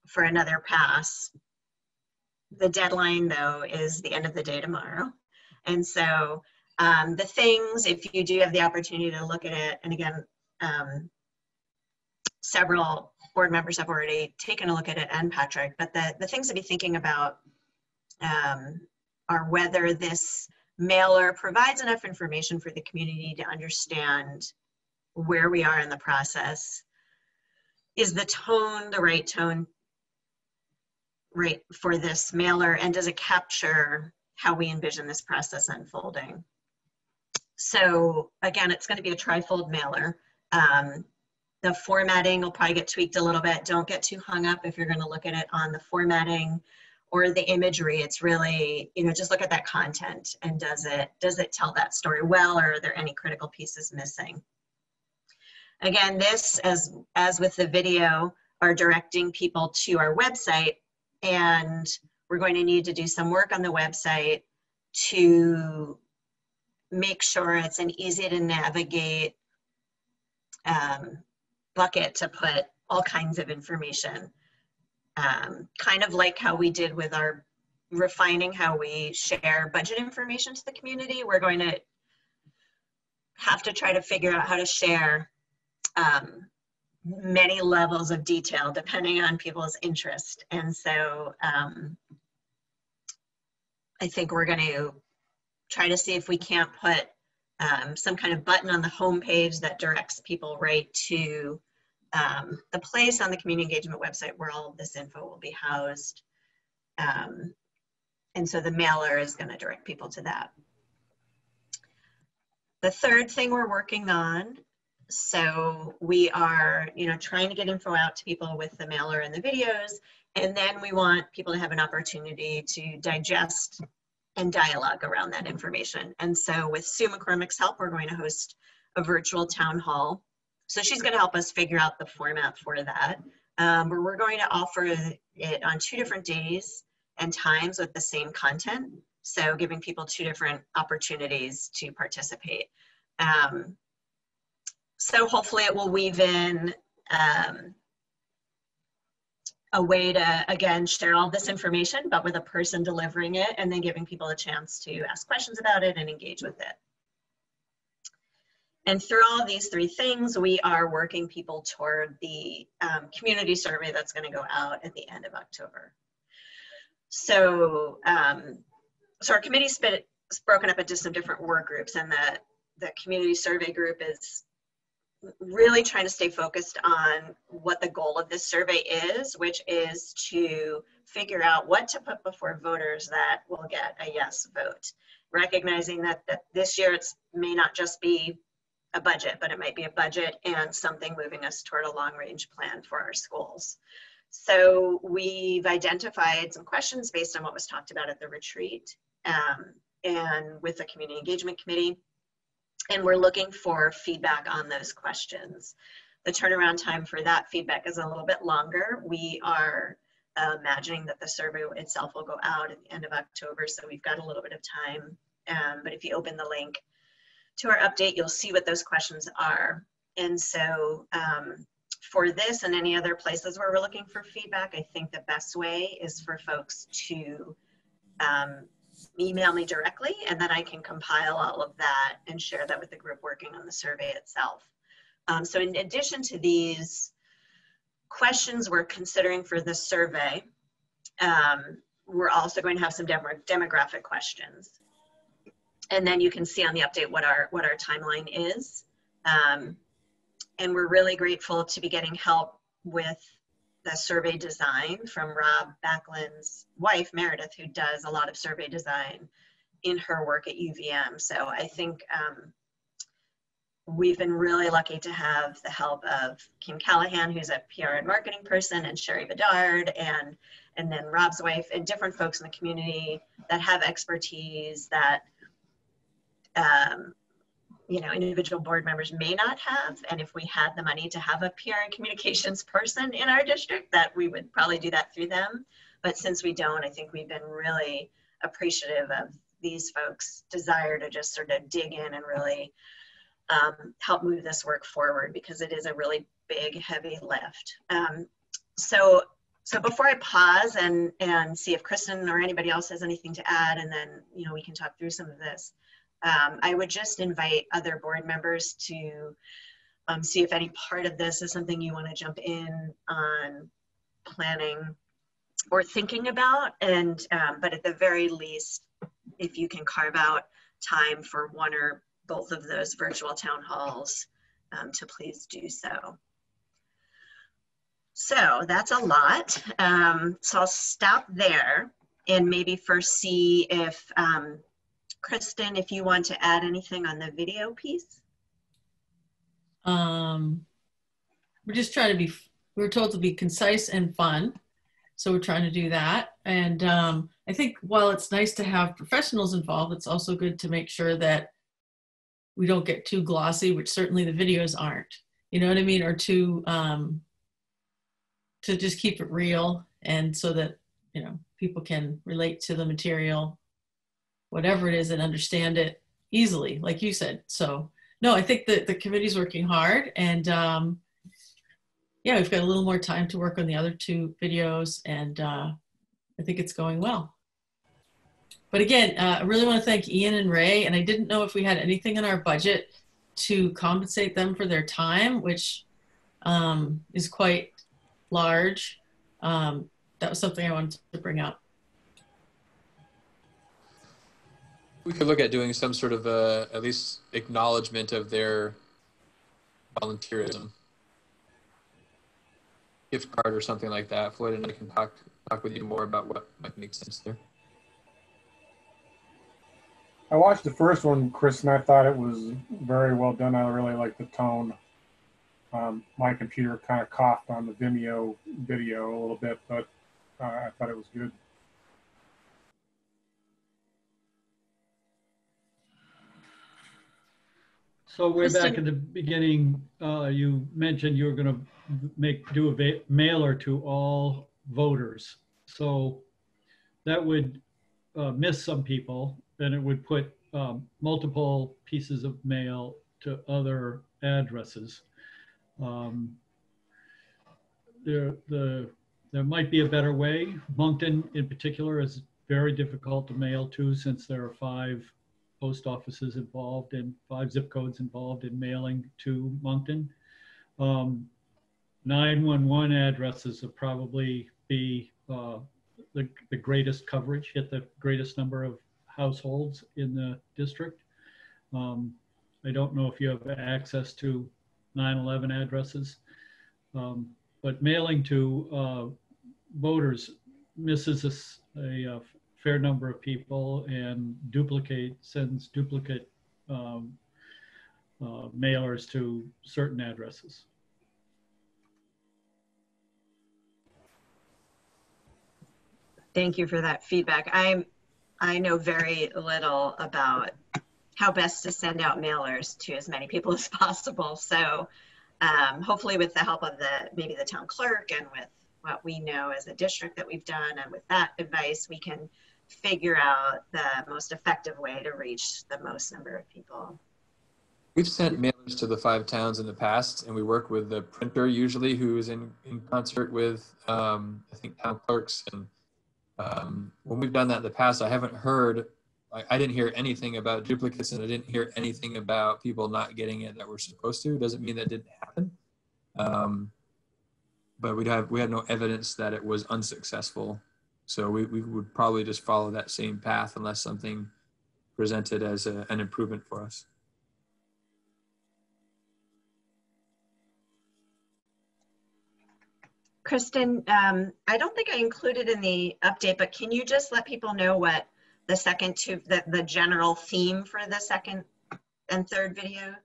for another pass. The deadline, though, is the end of the day tomorrow. And so the things, if you do have the opportunity to look at it, and again, several board members have already taken a look at it, and Patrick, but the things to be thinking about are whether this mailer provides enough information for the community to understand where we are in the process. Is the tone the right tone for this mailer, and does it capture how we envision this process unfolding? So again, it's going to be a trifold mailer. The formatting will probably get tweaked a little bit. Don't get too hung up if you're going to look at it on the formatting or the imagery. It's really, just look at that content, and does it tell that story well, or are there any critical pieces missing? Again, this, as with the video, are directing people to our website, and we're going to need to do some work on the website to make sure it's an easy to navigate bucket to put all kinds of information. Kind of like how we did with our refining how we share budget information to the community. We're going to have to try to figure out how to share many levels of detail depending on people's interest. And so I think we're going to try to see if we can't put some kind of button on the homepage that directs people right to the place on the community engagement website where all of this info will be housed. And so the mailer is going to direct people to that. The third thing we're working on, so we are, trying to get info out to people with the mailer and the videos, and then we want people to have an opportunity to digest and dialogue around that information. And so with Sue McCormick's help, we're going to host a virtual town hall. So she's going to help us figure out the format for that. Where we're going to offer it on 2 different days and times with the same content. So giving people 2 different opportunities to participate. So hopefully it will weave in a way to, again, share all this information, but with a person delivering it and then giving people a chance to ask questions about it and engage with it. And through all of these 3 things, we are working people toward the community survey that's going to go out at the end of October. So, so our committee's broken up into some different work groups, and the community survey group is really trying to stay focused on what the goal of this survey is, which is to figure out what to put before voters that will get a yes vote. Recognizing that this year it may not just be a budget, but it might be a budget and something moving us toward a long-range plan for our schools. So we've identified some questions based on what was talked about at the retreat and with the Community Engagement Committee. And we're looking for feedback on those questions. The turnaround time for that feedback is a little bit longer. We are imagining that the survey itself will go out at the end of October, so we've got a little bit of time. But if you open the link to our update, you'll see what those questions are. And so for this and any other places where we're looking for feedback, I think the best way is for folks to email me directly, and then I can compile all of that and share that with the group working on the survey itself. So in addition to these questions we're considering for the survey, we're also going to have some demographic questions. And then you can see on the update what our timeline is. And we're really grateful to be getting help with the survey design from Rob Backlund's wife, Meredith, who does a lot of survey design in her work at UVM. So I think we've been really lucky to have the help of Kim Callahan, who's a PR and marketing person, and Sherry Bedard, and then Rob's wife, and different folks in the community that have expertise that individual board members may not have. And if we had the money to have a PR and communications person in our district, that we would probably do that through them. But since we don't, I think we've been really appreciative of these folks' desire to just sort of dig in and really help move this work forward, because it is a really big, heavy lift. So before I pause and see if Kristen or anybody else has anything to add, and then we can talk through some of this, I would just invite other board members to see if any part of this is something you want to jump in on planning or thinking about. And but at the very least, if you can carve out time for one or both of those virtual town halls, to please do so. So that's a lot. So I'll stop there and maybe first see if Kristen, if you want to add anything on the video piece. We're just trying to we were told to be concise and fun. So we're trying to do that. And I think while it's nice to have professionals involved, it's also good to make sure that we don't get too glossy, which certainly the videos aren't, you know what I mean? Or too, to just keep it real, and so that, people can relate to the material, whatever it is, and understand it easily, like you said. So no, I think that the committee's working hard, and yeah, we've got a little more time to work on the other 2 videos, and I think it's going well. But again, I really want to thank Ian and Ray, and I didn't know if we had anything in our budget to compensate them for their time, which is quite large. That was something I wanted to bring up. We could look at doing some sort of at least acknowledgement of their volunteerism. Gift card or something like that. Floyd and I can talk with you more about what might make sense there. I watched the first one, Chris, and I thought it was very well done. I really liked the tone. My computer kind of coughed on the Vimeo video a little bit, but I thought it was good. So way back at the beginning, you mentioned you were going to do a mailer to all voters. So that would miss some people, and it would put multiple pieces of mail to other addresses. There might be a better way. Moncton in particular is very difficult to mail to, since there are 5 post offices involved and 5 zip codes involved in mailing to Moncton. 911 addresses will probably be the greatest coverage, hit the greatest number of households in the district. I don't know if you have access to 911 addresses, but mailing to voters misses a fair number of people and sends duplicate mailers to certain addresses. Thank you for that feedback. I know very little about how best to send out mailers to as many people as possible. So hopefully with the help of maybe the town clerk and with what we know as a district that we've done, and with that advice, we can figure out the most effective way to reach the most number of people. We've sent mailers to the 5 towns in the past, and we work with the printer usually, who is in concert with, I think, town clerks. And when we've done that in the past, I haven't heard, I didn't hear anything about duplicates, and I didn't hear anything about people not getting it that were supposed to. Doesn't mean that didn't happen. But we had no evidence that it was unsuccessful. So we would probably just follow that same path unless something presented as an improvement for us. Kristen, I don't think I included in the update, but can you just let people know what the general theme for the second and third video?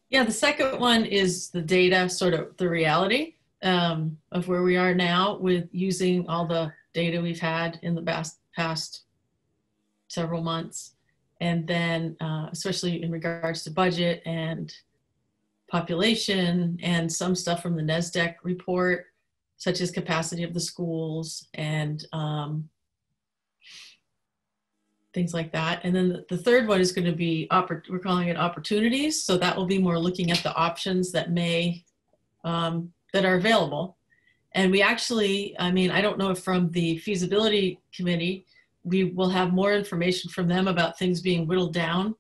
Yeah, the second one is the data, sort of the reality of where we are now with using all the data we've had in the past several months. And then especially in regards to budget and population and some stuff from the NESDEC report, such as capacity of the schools and things like that. And then the third one is going to be, we're calling it opportunities. So that will be more looking at the options that that are available. And we actually, I mean, I don't know if from the feasibility committee, we will have more information from them about things being whittled down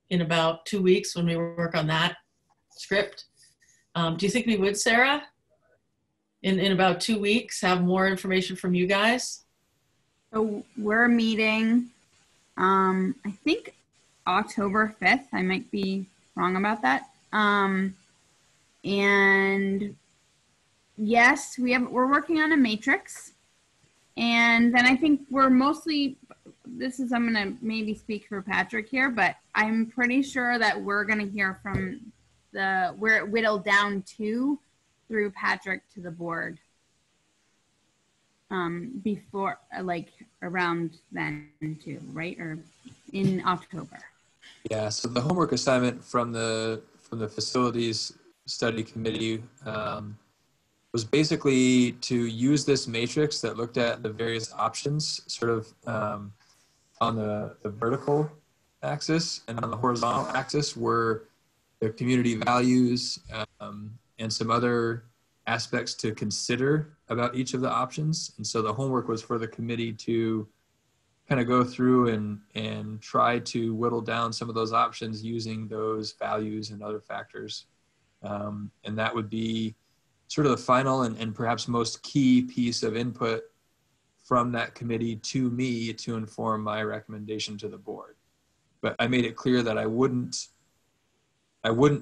in about 2 weeks when we work on that script. Do you think we would, Sarah? In about 2 weeks, have more information from you guys? So we're meeting, I think October 5th. I might be wrong about that. And yes, we're working on a matrix. And then I think we're mostly, I'm gonna maybe speak for Patrick here, but I'm pretty sure that we're gonna hear from where it whittled down to through Patrick to the board before, like around then too, right? Or in October. Yeah, so the homework assignment from the facilities study committee was basically to use this matrix that looked at the various options sort of on the vertical axis, and on the horizontal axis were the community values and some other aspects to consider about each of the options. And so the homework was for the committee to kind of go through and try to whittle down some of those options using those values and other factors. And that would be sort of the final and perhaps most key piece of input from that committee to me to inform my recommendation to the board. but I made it clear that I wouldn't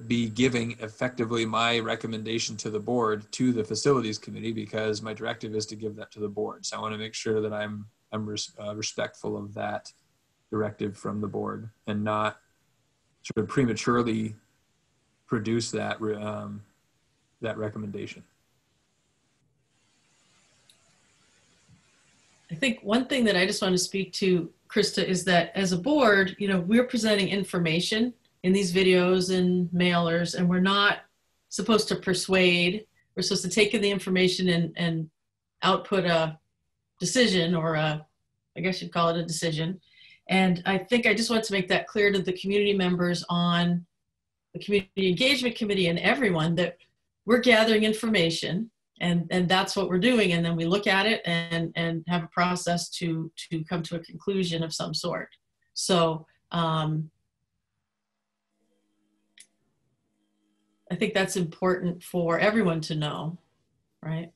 be giving effectively my recommendation to the board to the facilities committee, because my directive is to give that to the board. So I want to make sure that I'm respectful of that directive from the board and not sort of prematurely produce that that recommendation. I think one thing that I just want to speak to, Krista, is that as a board, you know, we're presenting information in these videos and mailers, and we're not supposed to persuade. We're supposed to take in the information and output a decision, or I guess you'd call it a decision. And I think I just want to make that clear to the community members on the Community Engagement Committee and everyone, that we're gathering information, and that's what we're doing. And then we look at it and have a process to come to a conclusion of some sort. So I think that's important for everyone to know, right?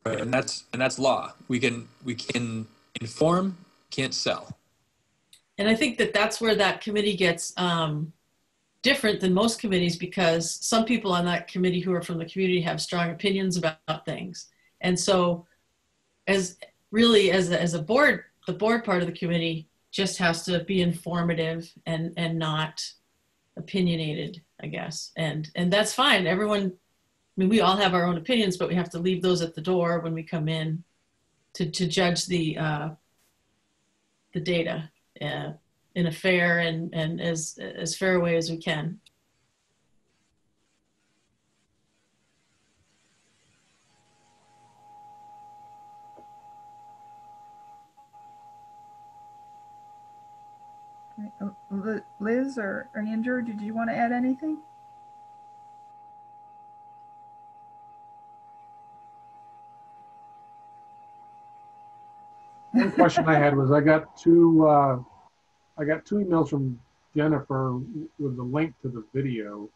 Right, and that's law. We can inform, can't sell. And I think that that's where that committee gets different than most committees, because some people on that committee who are from the community have strong opinions about things. And so as a board, the board part of the committee just has to be informative and not opinionated, I guess. And that's fine. Everyone, I mean, we all have our own opinions, but we have to leave those at the door when we come in to judge the data in a fair and as fair a way as we can. Liz or Andrew, did you want to add anything? One question I had was I got two emails from Jennifer with the link to the video.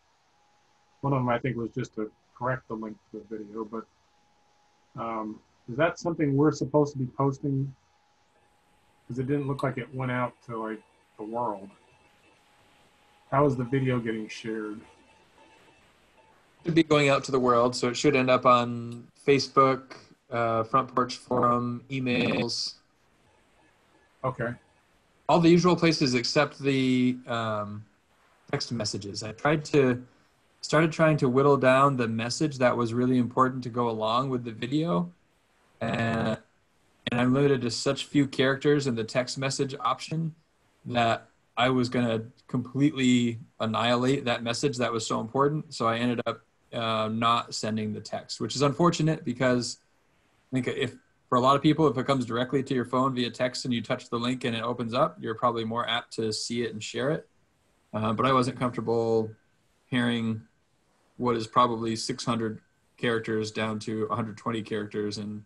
One of them I think was just to correct the link to the video, but is that something we're supposed to be posting? Because it didn't look like it went out to like the world. How is the video getting shared? It should be going out to the world, so it should end up on Facebook, Front Porch Forum, emails. Okay. All the usual places except the text messages. I started trying to whittle down the message that was really important to go along with the video. And I'm limited to such few characters in the text message option that I was going to completely annihilate that message that was so important. So I ended up not sending the text, which is unfortunate, because I think for a lot of people, if it comes directly to your phone via text and you touch the link and it opens up, you're probably more apt to see it and share it. But I wasn't comfortable pairing what is probably 600 characters down to 120 characters and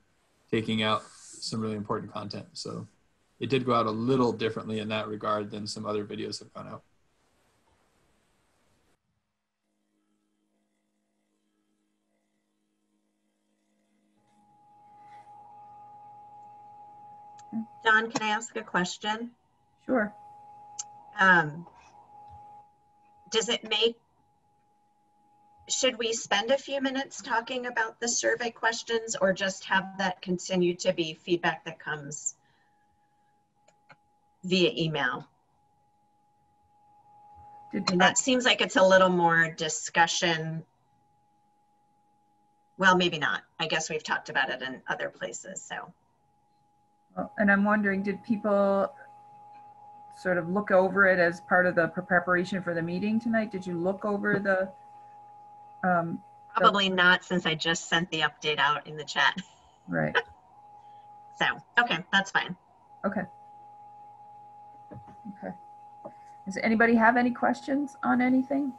taking out some really important content. So it did go out a little differently in that regard than some other videos have gone out. John, can I ask a question? Sure. Should we spend a few minutes talking about the survey questions, or just have that continue to be feedback that comes via email? And that seems like it's a little more discussion. Well, maybe not. I guess we've talked about it in other places, so. And I'm wondering, did people sort of look over it as part of the preparation for the meeting tonight? Did you look over the? Probably not, since I just sent the update out in the chat. Right. So, okay, that's fine. Okay. Okay. Does anybody have any questions on anything?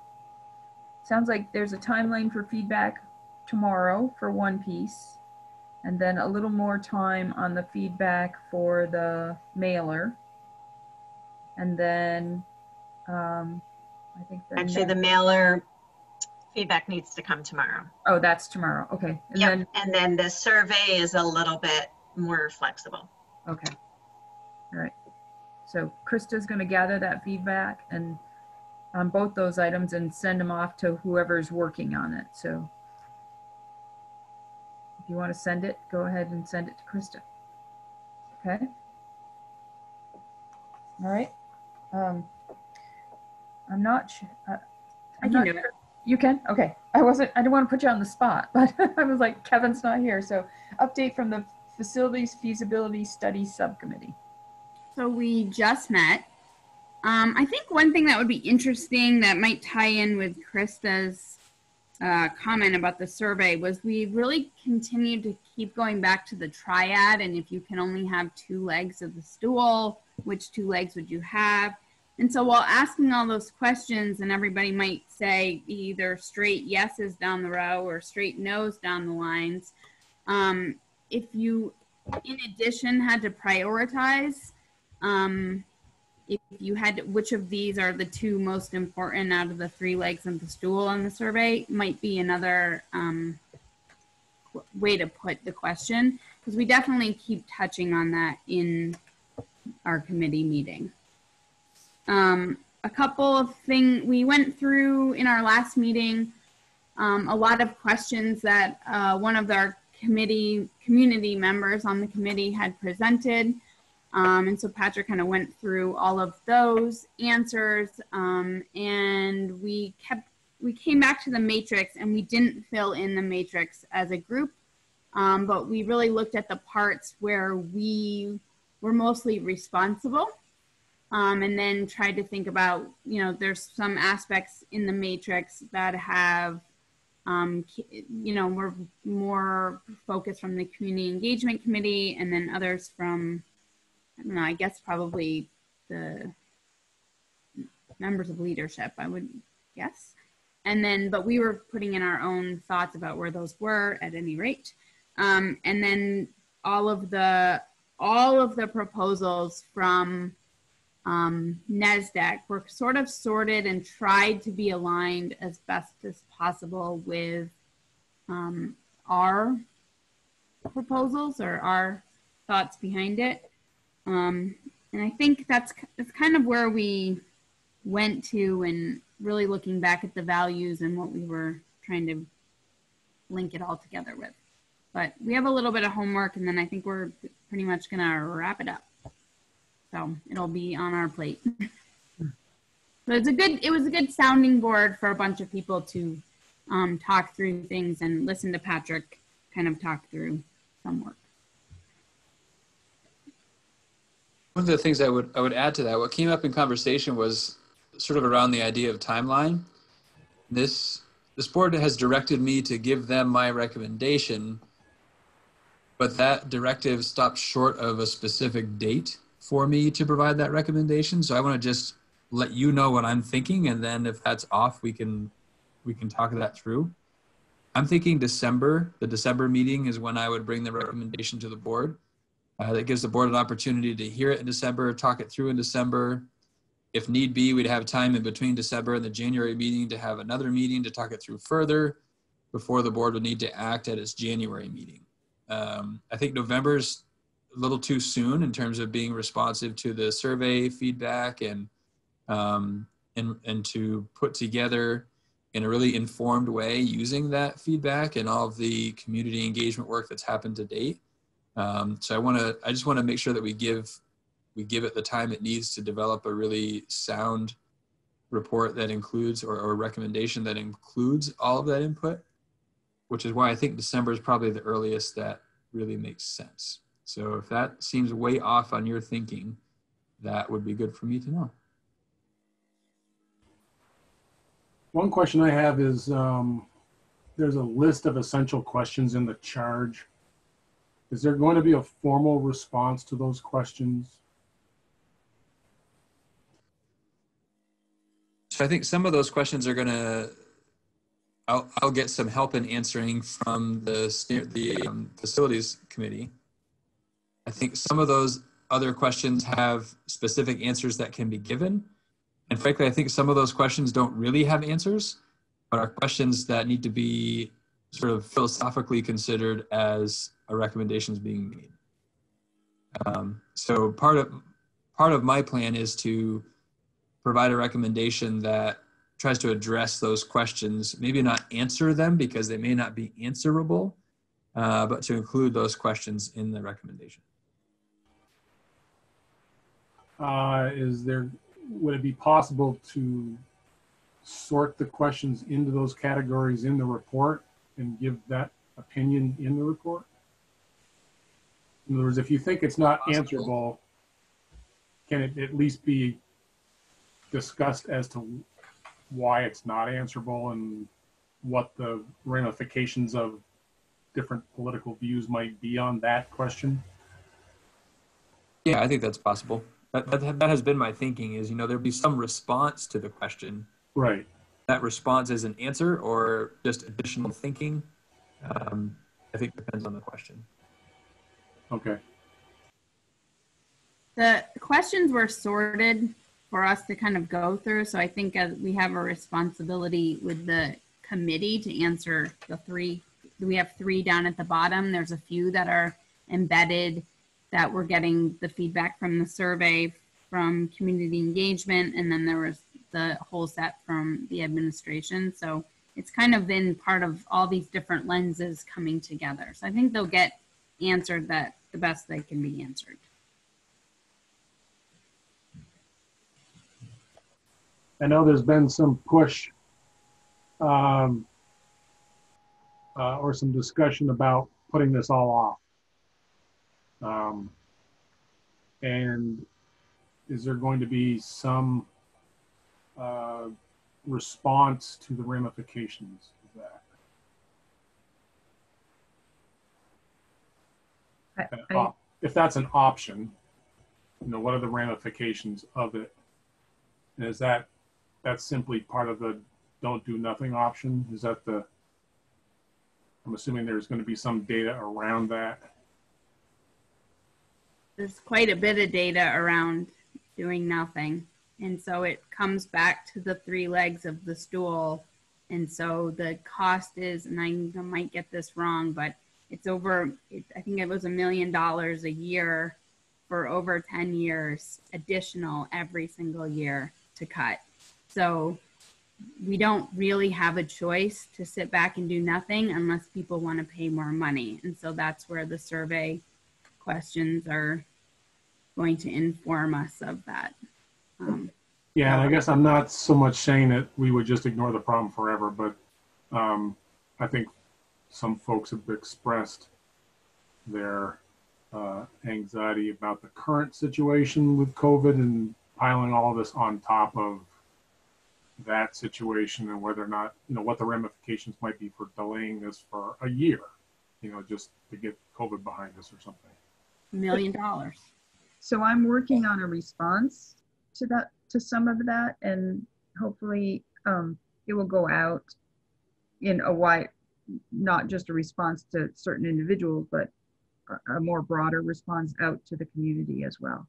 Sounds like there's a timeline for feedback tomorrow for one piece, and then a little more time on the feedback for the mailer. And then I think actually the mailer Feedback needs to come tomorrow. Oh, that's tomorrow. Okay. And Yep. then, And then the survey is a little bit more flexible. okay. All right. So Krista's going to gather that feedback and on both those items and send them off to whoever's working on it. So if you want to send it, go ahead and send it to Krista. Okay. All right. I'm not sure. I can do it. You can? Okay. I didn't want to put you on the spot, but I was like, Kevin's not here. So update from the Facilities Feasibility Study Subcommittee. So we just met. I think one thing that would be interesting that might tie in with Krista's comment about the survey was we really continued to keep going back to the triad, and if you can only have 2 legs of the stool, which 2 legs would you have? And so while asking all those questions, and everybody might say either straight yeses down the row or straight no's down the lines, if you, in addition, had to prioritize, if you had to, which of these are the 2 most important out of the 3 legs of the stool on the survey, might be another way to put the question, because we definitely keep touching on that in our committee meeting. A couple of things we went through in our last meeting, a lot of questions that one of our community members on the committee had presented. And so Patrick kind of went through all of those answers, and we came back to the matrix, and we didn't fill in the matrix as a group, but we really looked at the parts where we were mostly responsible, and then tried to think about, there's some aspects in the matrix that have, were more focused from the Community Engagement Committee, and then others from, I don't know, I guess probably the members of leadership, I would guess. And then, but we were putting in our own thoughts about where those were at any rate. And then all of the proposals from NASDAQ were sort of sorted and tried to be aligned as best as possible with our proposals or our thoughts behind it. And I think that's kind of where we went to, and really looking back at the values and what we were trying to link it all together with. But we have a little bit of homework, and then I think we're pretty much gonna wrap it up. So it'll be on our plate. So it was a good sounding board for a bunch of people to talk through things and listen to Patrick kind of talk through some work. One of the things I would add to that, what came up in conversation was sort of around the idea of timeline. This board has directed me to give them my recommendation, but that directive stopped short of a specific date for me to provide that recommendation. So I want to just let you know what I'm thinking, and then if that's off, we can talk that through. I'm thinking December. The December meeting is when I would bring the recommendation to the board. That gives the board an opportunity to hear it in December, talk it through in December. If need be, we'd have time in between December and the January meeting to have another meeting to talk it through further before the board would need to act at its January meeting. I think November's a little too soon in terms of being responsive to the survey feedback and to put together in a really informed way using that feedback and all of the community engagement work that's happened to date. So I just want to make sure that we give it the time it needs to develop a really sound report that includes, or a recommendation that includes all of that input, which is why I think December is probably the earliest that really makes sense. So if that seems way off on your thinking, that would be good for me to know. One question I have is, there's a list of essential questions in the charge. Is there going to be a formal response to those questions? So I think some of those questions are gonna, I'll get some help in answering from the facilities committee. I think some of those other questions have specific answers that can be given. And frankly, I think some of those questions don't really have answers. but are questions that need to be sort of philosophically considered as a recommendation is being made. So part of my plan is to provide a recommendation that tries to address those questions, maybe not answer them because they may not be answerable, but to include those questions in the recommendation. Would it be possible to sort the questions into those categories in the report and give that opinion in the report? In other words, if you think it's not answerable, can it at least be discussed as to why it's not answerable and what the ramifications of different political views might be on that question? Yeah, I think that's possible. That has been my thinking is, there'll be some response to the question. Right. That response is an answer or just additional thinking. I think depends on the question. Okay. The questions were sorted for us to kind of go through. So I think we have a responsibility with the committee to answer the three. We have three down at the bottom. There's a few that are embedded that we're getting the feedback from the survey, from community engagement, and then there was the whole set from the administration. So it's kind of been part of all these different lenses coming together. So I think they'll get answered that the best they can be answered. I know there's been some push or some discussion about putting this all off. And is there going to be some response to the ramifications of that? If that's an option, what are the ramifications of it? And is that's simply part of the don't do nothing option? Is that I'm assuming there's going to be some data around that. There's quite a bit of data around doing nothing. And so it comes back to the three legs of the stool. And so the cost is, and I might get this wrong, but it's over, I think it was $1 million a year for over 10 years, additional every single year to cut. So we don't really have a choice to sit back and do nothing unless people want to pay more money. And so that's where the survey questions are going to inform us of that. Yeah, I guess I'm not so much saying that we would just ignore the problem forever, but I think some folks have expressed their anxiety about the current situation with COVID and piling all of this on top of that situation and whether or not, what the ramifications might be for delaying this for a year, just to get COVID behind us or something. $1 million. So I'm working on a response to some of that, and hopefully it will go out in a wide, not just a response to certain individuals, but a more broader response out to the community as well.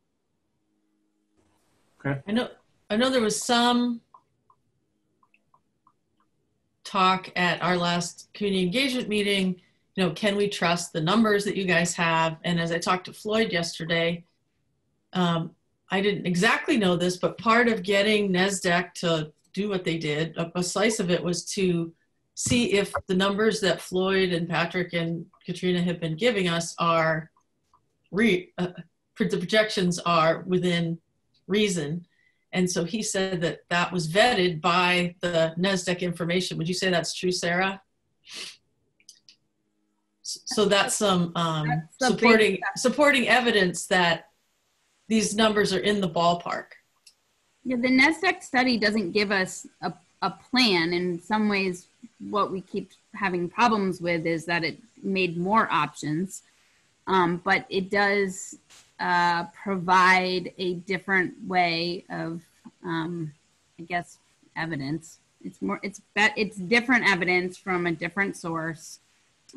Okay. I know there was some talk at our last community engagement meeting, can we trust the numbers that you guys have? And as I talked to Floyd yesterday, I didn't exactly know this, but part of getting NASDAQ to do what they did, a slice of it was to see if the numbers that Floyd and Patrick and Katrina have been giving us are, the projections are within reason. And so he said that that was vetted by the NASDAQ information. Would you say that's true, Sarah? So that's some supporting evidence that these numbers are in the ballpark. Yeah, the NASDAQ study doesn't give us a plan. In some ways, what we keep having problems with is that it made more options, but it does provide a different way of, I guess, evidence. It's different evidence from a different source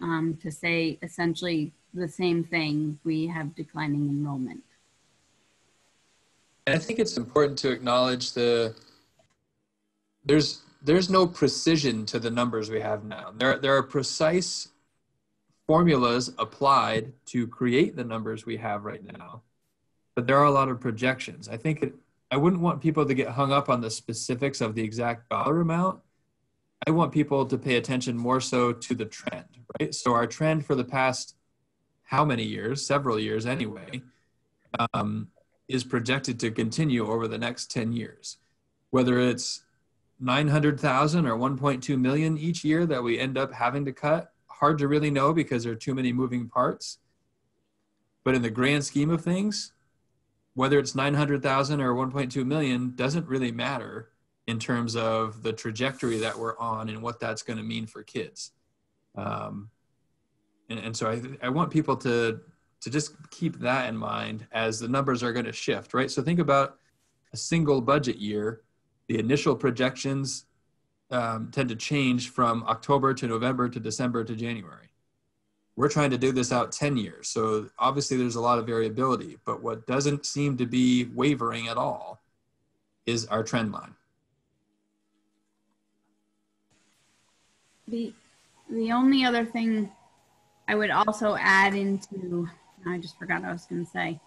to say essentially the same thing. We have declining enrollment. I think it's important to acknowledge there's there's no precision to the numbers we have now. There are precise formulas applied to create the numbers we have right now, but there are a lot of projections. I wouldn't want people to get hung up on the specifics of the exact dollar amount. I want people to pay attention more so to the trend, right? So our trend for the past how many years, several years anyway, is projected to continue over the next 10 years. Whether it's 900,000 or 1.2 million each year that we end up having to cut, hard to really know because there are too many moving parts. But in the grand scheme of things, whether it's 900,000 or 1.2 million doesn't really matter in terms of the trajectory that we're on and what that's going to mean for kids. And so I want people to just keep that in mind as the numbers are going to shift, right? So think about a single budget year. The initial projections tend to change from October to November to December to January. We're trying to do this out 10 years. So obviously there's a lot of variability, but what doesn't seem to be wavering at all is our trend line. The only other thing I would also add into, I just forgot what I was going to say,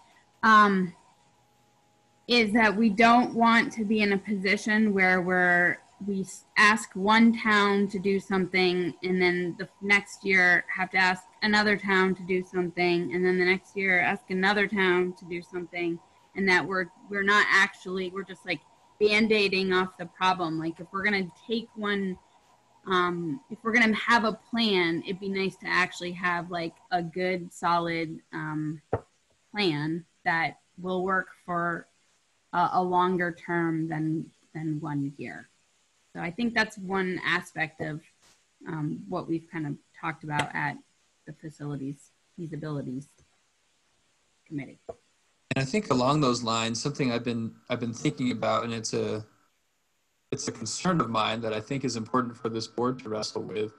is that we don't want to be in a position where we ask one town to do something and then the next year have to ask another town to do something and then the next year ask another town to do something, and that we're not actually, we're just like band-aiding off the problem. Like if we're going to take one, if we're going to have a plan, it'd be nice to actually have like a good solid plan that will work for a longer term than 1 year. So I think that's one aspect of what we've kind of talked about at the facilities feasibilities committee. And I think along those lines, something I've been thinking about, and it's a concern of mine that I think is important for this board to wrestle with,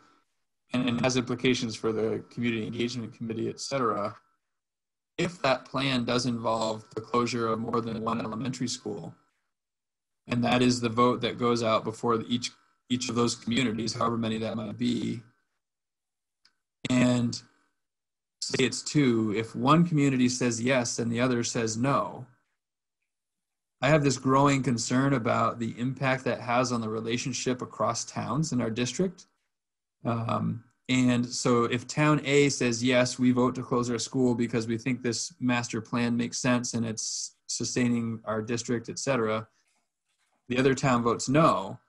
and has implications for the community engagement committee, et cetera. If that plan does involve the closure of more than one elementary school, and that is the vote that goes out before each of those communities, however many that might be, and say it's two, if one community says yes and the other says no, I have this growing concern about the impact that has on the relationship across towns in our district. And so if town A says, yes, we vote to close our school because we think this master plan makes sense and it's sustaining our district, et cetera, the other town votes no,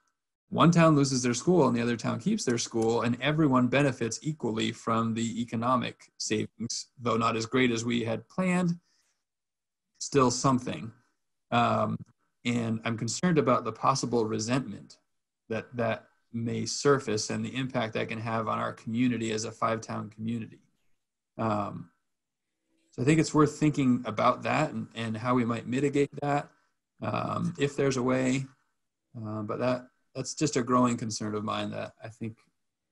one town loses their school and the other town keeps their school, and everyone benefits equally from the economic savings, though not as great as we had planned, still something. And I'm concerned about the possible resentment that may surface and the impact that can have on our community as a 5-town community. So I think it's worth thinking about that and how we might mitigate that if there's a way. But that's just a growing concern of mine that I think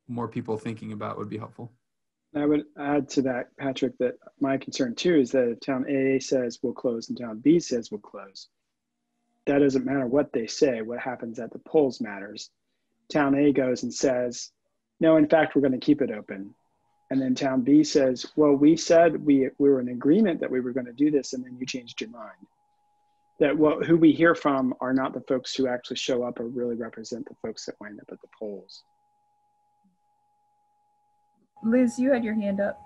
more people thinking about would be helpful. I would add to that, Patrick, that my concern too is that if town A says we'll close and town B says we'll close, that doesn't matter what they say. What happens at the polls matters. Town A goes and says, no, in fact, we're going to keep it open. And then town B says, well, we said we were in agreement that we were going to do this, and then you changed your mind. That who we hear from are not the folks who actually show up or really represent the folks that wind up at the polls. Liz, you had your hand up.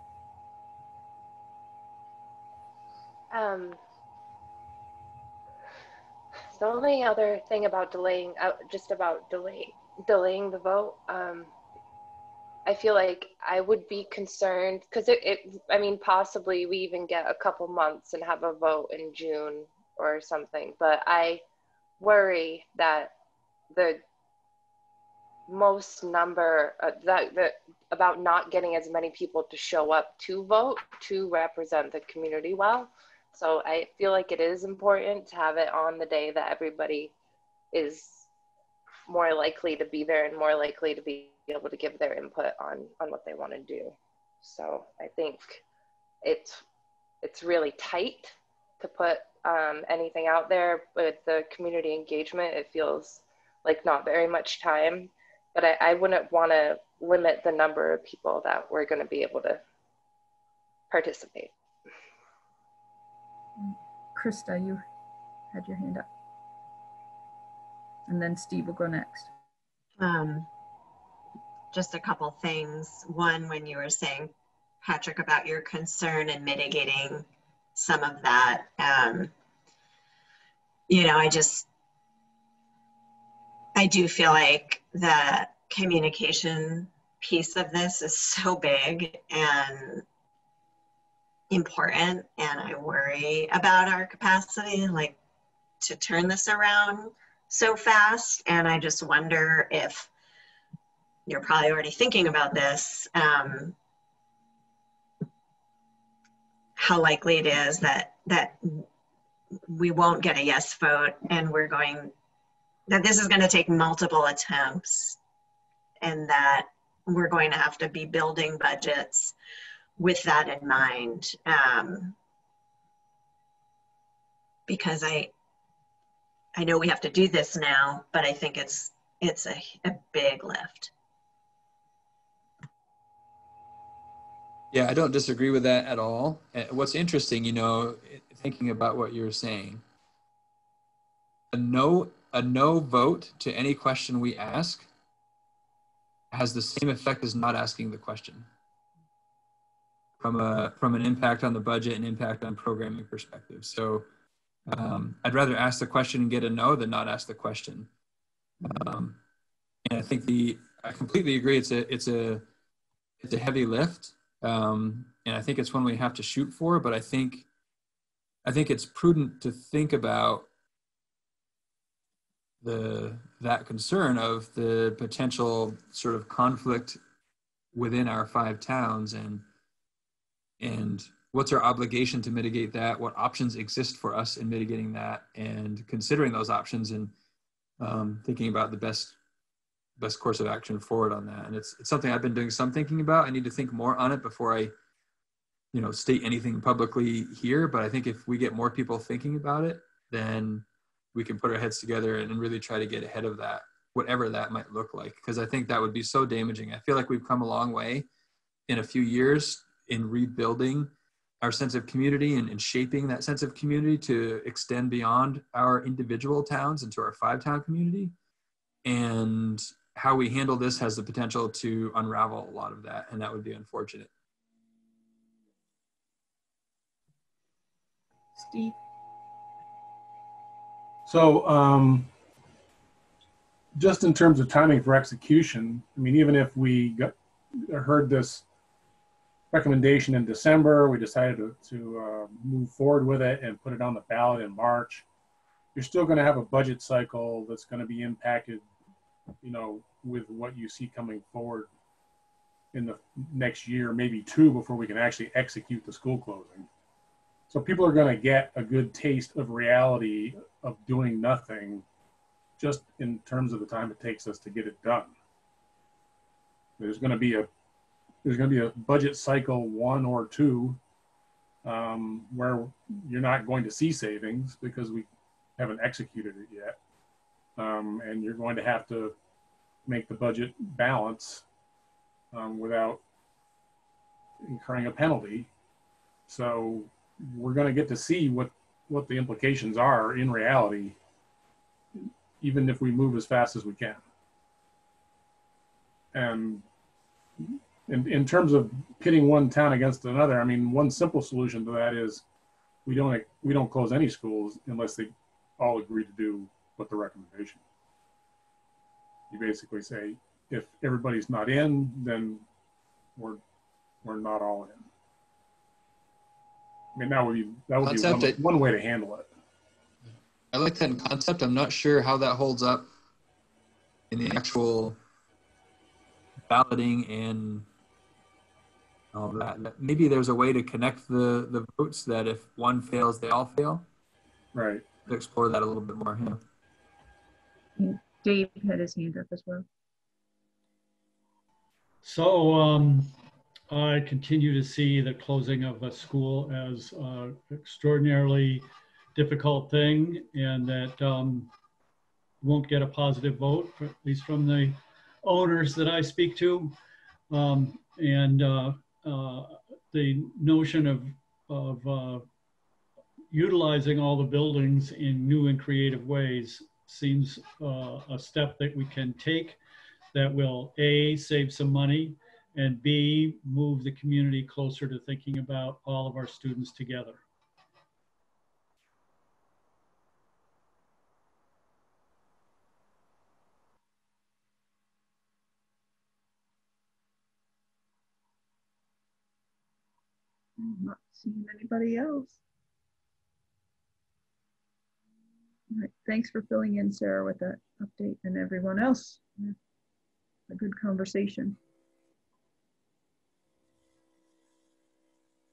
The only other thing about delaying the vote, I feel like I would be concerned because I mean, possibly we even get a couple months and have a vote in June or something, but I worry that the most number about not getting as many people to show up to vote to represent the community well. So I feel like it is important to have it on the day that everybody is more likely to be there and more likely to be able to give their input on what they want to do. So I think it's really tight to put anything out there with the community engagement. It feels like not very much time, but I wouldn't want to limit the number of people that we're going to be able to participate. Krista, you had your hand up. And then Steve will go next. Just a couple things. One, when you were saying, Patrick, about your concern in mitigating some of that, you know, I do feel like the communication piece of this is so big and important, and I worry about our capacity, like, to turn this around so fast. And I just wonder if you're probably already thinking about this, how likely it is that we won't get a yes vote, and that this is going to take multiple attempts, and that we're going to have to be building budgets with that in mind. Because I know we have to do this now, but I think it's a big lift. Yeah, I don't disagree with that at all. What's interesting, you know, thinking about what you're saying, a no vote to any question we ask has the same effect as not asking the question from an impact on the budget and impact on programming perspective. So I'd rather ask the question and get a no than not ask the question. And I think I completely agree. It's a heavy lift. And I think it's one we have to shoot for, but I think it's prudent to think about that concern of the potential sort of conflict within our 5 towns and what's our obligation to mitigate that, what options exist for us in mitigating that, and considering those options and thinking about the best course of action forward on that. And it's something I've been doing some thinking about. I need to think more on it before I, you know, state anything publicly here. But I think if we get more people thinking about it, then we can put our heads together and really try to get ahead of that, whatever that might look like. Because I think that would be so damaging. I feel like we've come a long way in a few years in rebuilding our sense of community and shaping that sense of community to extend beyond our individual towns into our 5-town community. And how we handle this has the potential to unravel a lot of that, and that would be unfortunate. Steve? So just in terms of timing for execution, I mean, even if we heard this recommendation in December, we decided to move forward with it and put it on the ballot in March, you're still going to have a budget cycle that's going to be impacted, you know, with what you see coming forward in the next year, maybe 2, before we can actually execute the school closing. So people are going to get a good taste of reality of doing nothing, just in terms of the time it takes us to get it done. There's going to be a budget cycle 1 or 2 where you're not going to see savings because we haven't executed it yet. And you're going to have to make the budget balance without incurring a penalty. So we're going to get to see what the implications are in reality, even if we move as fast as we can. And in terms of pitting one town against another, I mean, one simple solution to that is we don't close any schools unless they all agree to do what the recommendation. You basically say, if everybody's not in, then we're not all in. I mean, that would be one way to handle it. I like that in concept. I'm not sure how that holds up in the actual balloting and all that. Maybe there's a way to connect the votes that if one fails, they all fail. Right. To explore that a little bit more. Yeah. Dave had his hand up as well. So I continue to see the closing of a school as an extraordinarily difficult thing, and that won't get a positive vote, at least from the owners that I speak to. The notion of utilizing all the buildings in new and creative ways seems a step that we can take that will A, save some money, and B, move the community closer to thinking about all of our students together. I'm not seeing anybody else. All right, thanks for filling in, Sarah, with that update, and everyone else. Yeah, a good conversation.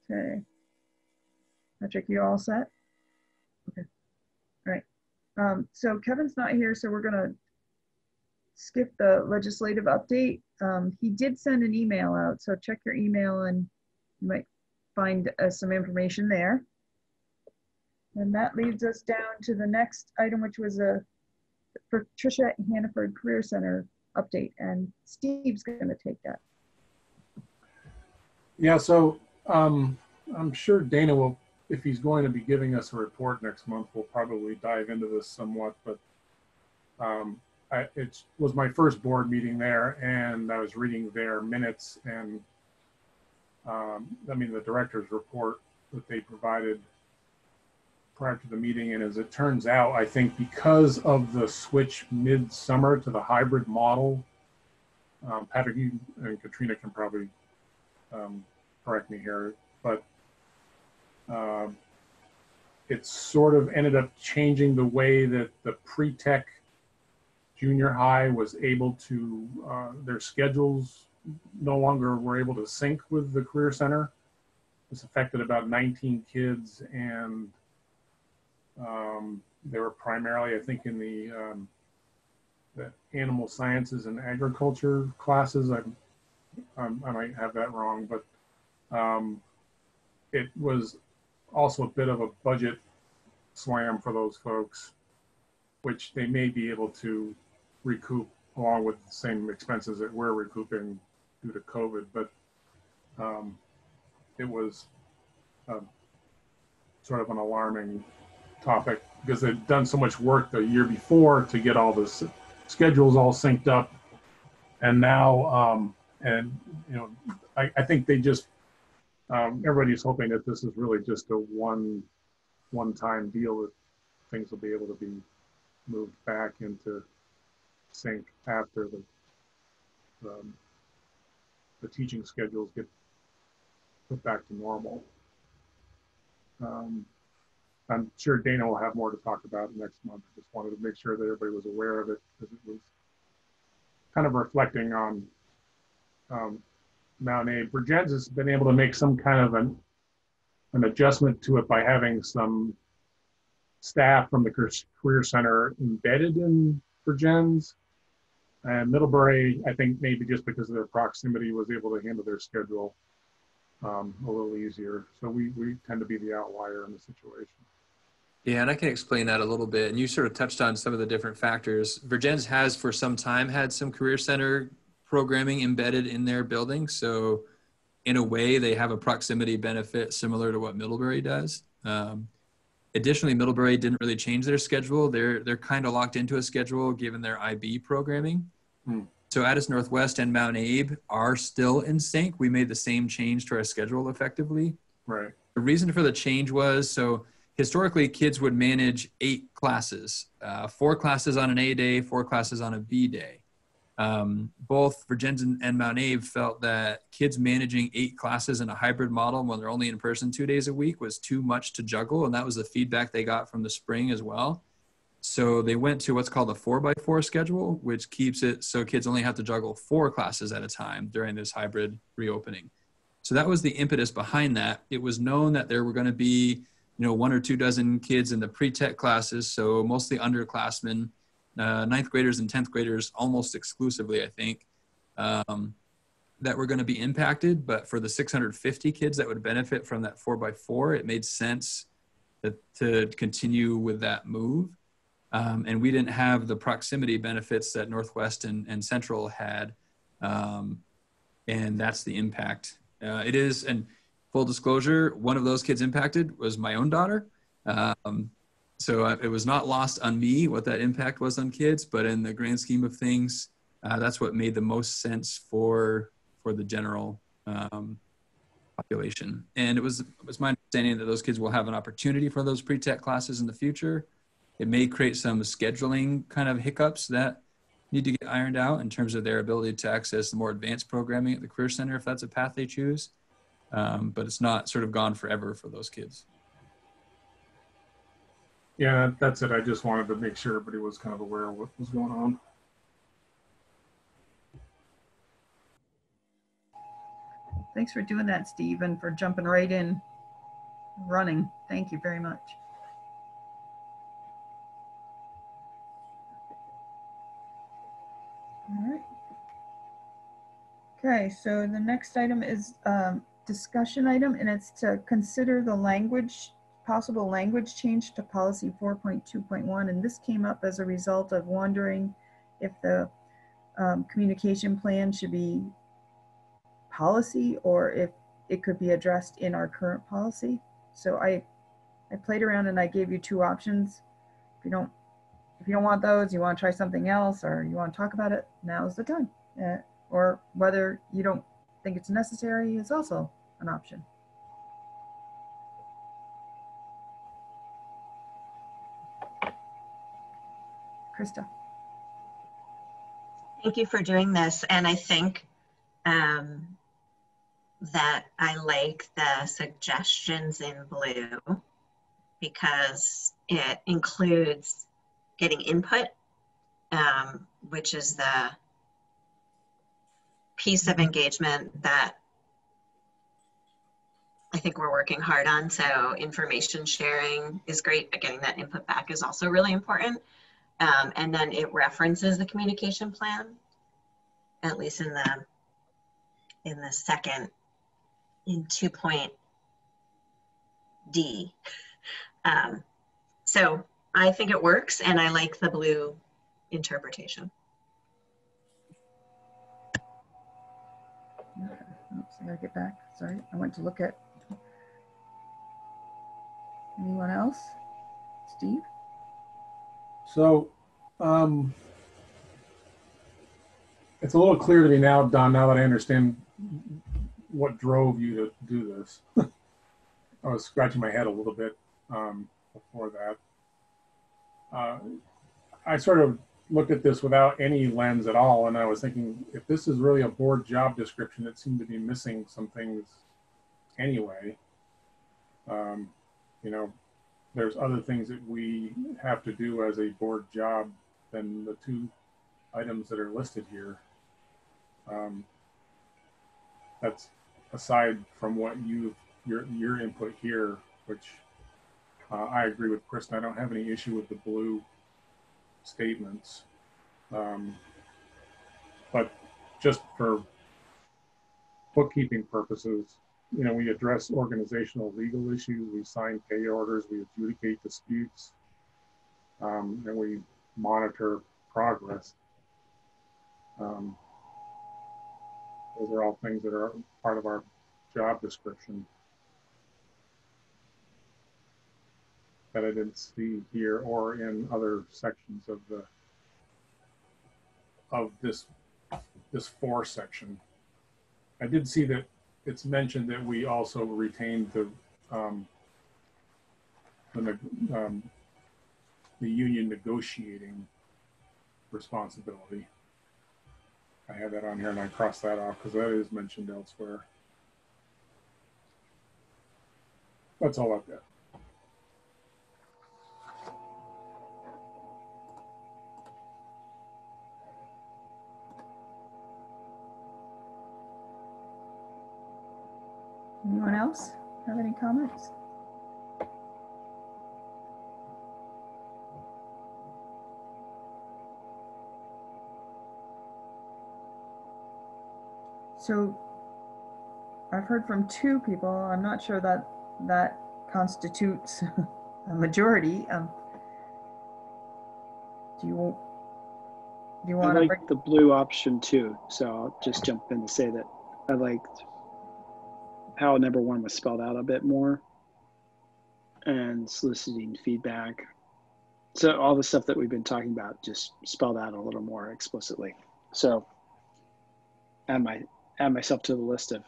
Okay. Patrick, you all set? Okay. All right. So Kevin's not here, so we're gonna skip the legislative update. He did send an email out, so check your email and you might find some information there. And that leads us down to the next item, which was a Patricia Hannaford Career Center update, and Steve's going to take that. Yeah, so I'm sure Dana will, if he's going to be giving us a report next month, we'll probably dive into this somewhat, but it was my first board meeting there, and I was reading their minutes, and I mean the director's report that they provided prior to the meeting. And as it turns out, I think because of the switch mid-summer to the hybrid model, Patrick, you and Katrina can probably correct me here, but it sort of ended up changing the way that the pre-tech junior high was able to, their schedules no longer were able to sync with the Career Center. This affected about 19 kids, and they were primarily, I think, in the animal sciences and agriculture classes. I might have that wrong, but it was also a bit of a budget slam for those folks, which they may be able to recoup along with the same expenses that we're recouping due to COVID. But it was sort of an alarming topic because they'd done so much work the year before to get all the schedules all synced up, and now I think they just everybody's hoping that this is really just a one-time deal, that things will be able to be moved back into sync after the teaching schedules get put back to normal. I'm sure Dana will have more to talk about next month. I just wanted to make sure that everybody was aware of it, because it was kind of reflecting on Mount A. Virgins has been able to make some kind of an adjustment to it by having some staff from the Career Center embedded in Virgins. And Middlebury, I think maybe just because of their proximity, was able to handle their schedule a little easier. So we tend to be the outlier in the situation. Yeah, and I can explain that a little bit. And you sort of touched on some of the different factors. Virgins has for some time had some Career Center programming embedded in their building. So in a way, they have a proximity benefit similar to what Middlebury does. Additionally, Middlebury didn't really change their schedule. They're kind of locked into a schedule given their IB programming. So Addis Northwest and Mount Abe are still in sync. We made the same change to our schedule effectively. Right. The reason for the change was, so historically kids would manage 8 classes, 4 classes on an A day, 4 classes on a B day. Both Virgins and Mount Abe felt that kids managing 8 classes in a hybrid model when they're only in person 2 days a week was too much to juggle. And that was the feedback they got from the spring as well. So they went to what's called a 4x4 schedule, which keeps it so kids only have to juggle 4 classes at a time during this hybrid reopening. So that was the impetus behind that. It was known that there were going to be, 1 or 2 dozen kids in the pre-tech classes, so mostly underclassmen, 9th graders and 10th graders almost exclusively, I think, that were going to be impacted. But for the 650 kids that would benefit from that 4x4, it made sense to continue with that move. And we didn't have the proximity benefits that Northwest and Central had. And that's the impact. It is, and full disclosure, one of those kids impacted was my own daughter. So it was not lost on me what that impact was on kids, but in the grand scheme of things, that's what made the most sense for the general population. And it was my understanding that those kids will have an opportunity for those pre-tech classes in the future. It may create some scheduling kind of hiccups that need to get ironed out in terms of their ability to access the more advanced programming at the Career Center if that's a path they choose. But it's not sort of gone forever for those kids. Yeah, that's it. I just wanted to make sure everybody was kind of aware of what was going on. Thanks for doing that, Steve, and for jumping right in, running. Thank you very much. All right. Okay, so the next item is discussion item, and it's to consider the possible language change to policy 4.2.1. And this came up as a result of wondering if the communication plan should be policy or if it could be addressed in our current policy. So I played around and I gave you two options. If you don't want those, you want to try something else, or you want to talk about it, now's the time. Or whether you don't think it's necessary is also an option. Krista. Thank you for doing this. And I think that I like the suggestions in blue because it includes getting input, which is the piece of engagement that I think we're working hard on. So information sharing is great, but getting that input back is also really important. And then it references the communication plan, at least in the second, in 2.D. So I think it works, and I like the blue interpretation. Okay. Oops, I gotta get back. Sorry, I went to look at. Anyone else? Steve? So it's a little clear to me now, Don, now that I understand what drove you to do this. I was scratching my head a little bit before that. I sort of looked at this without any lens at all, and I was thinking, if this is really a board job description, it seemed to be missing some things anyway. You know, there's other things that we have to do as a board job than the two items that are listed here. That's aside from what your input here, which I agree with Kristen. I don't have any issue with the blue statements, but just for bookkeeping purposes, you know, we address organizational legal issues, we sign pay orders, we adjudicate disputes, and we monitor progress. Those are all things that are part of our job description that I didn't see here or in other sections of this 4 section. I did see that it's mentioned that we also retained the union negotiating responsibility. I have that on here and I crossed that off because that is mentioned elsewhere. That's all I've got. Anyone else have any comments? So I've heard from 2 people. I'm not sure that that constitutes a majority. Do you I want to like the blue option too. So I'll just jump in to say that I liked how number 1 was spelled out a bit more and soliciting feedback. So all the stuff that we've been talking about just spelled out a little more explicitly. So add myself to the list of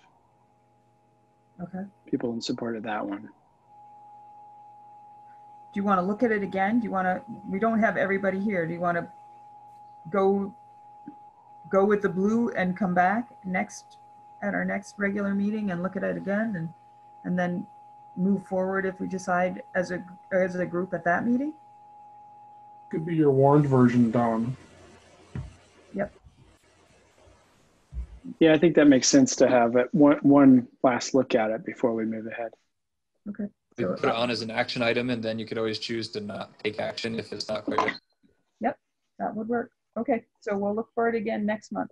people in support of that one. Do you want to look at it again? Do you want to, we don't have everybody here. Do you want to go with the blue and come back at our next regular meeting and look at it again and then move forward if we decide as a group at that meeting? Could be your warned version, Dawn. Yep. Yeah, I think that makes sense to have it one last look at it before we move ahead. Okay. We So, put it on as an action item, and then you could always choose to not take action if it's not quite good. Yep, that would work. Okay, so we'll look for it again next month.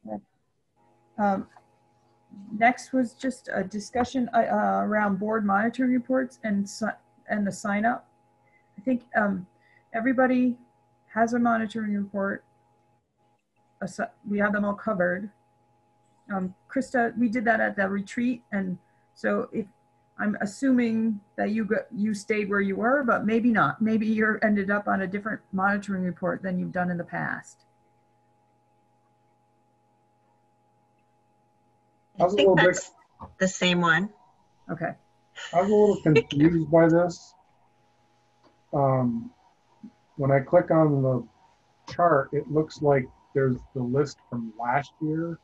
Okay. Next was just a discussion around board monitoring reports and the sign up. I think everybody has a monitoring report. We have them all covered. Krista, we did that at the retreat, and so if I'm assuming that you stayed where you were, but maybe not. Maybe you ended up on a different monitoring report than you've done in the past. I think that's the same one. Okay. I was a little confused by this. When I click on the chart, it looks like there's the list from last year,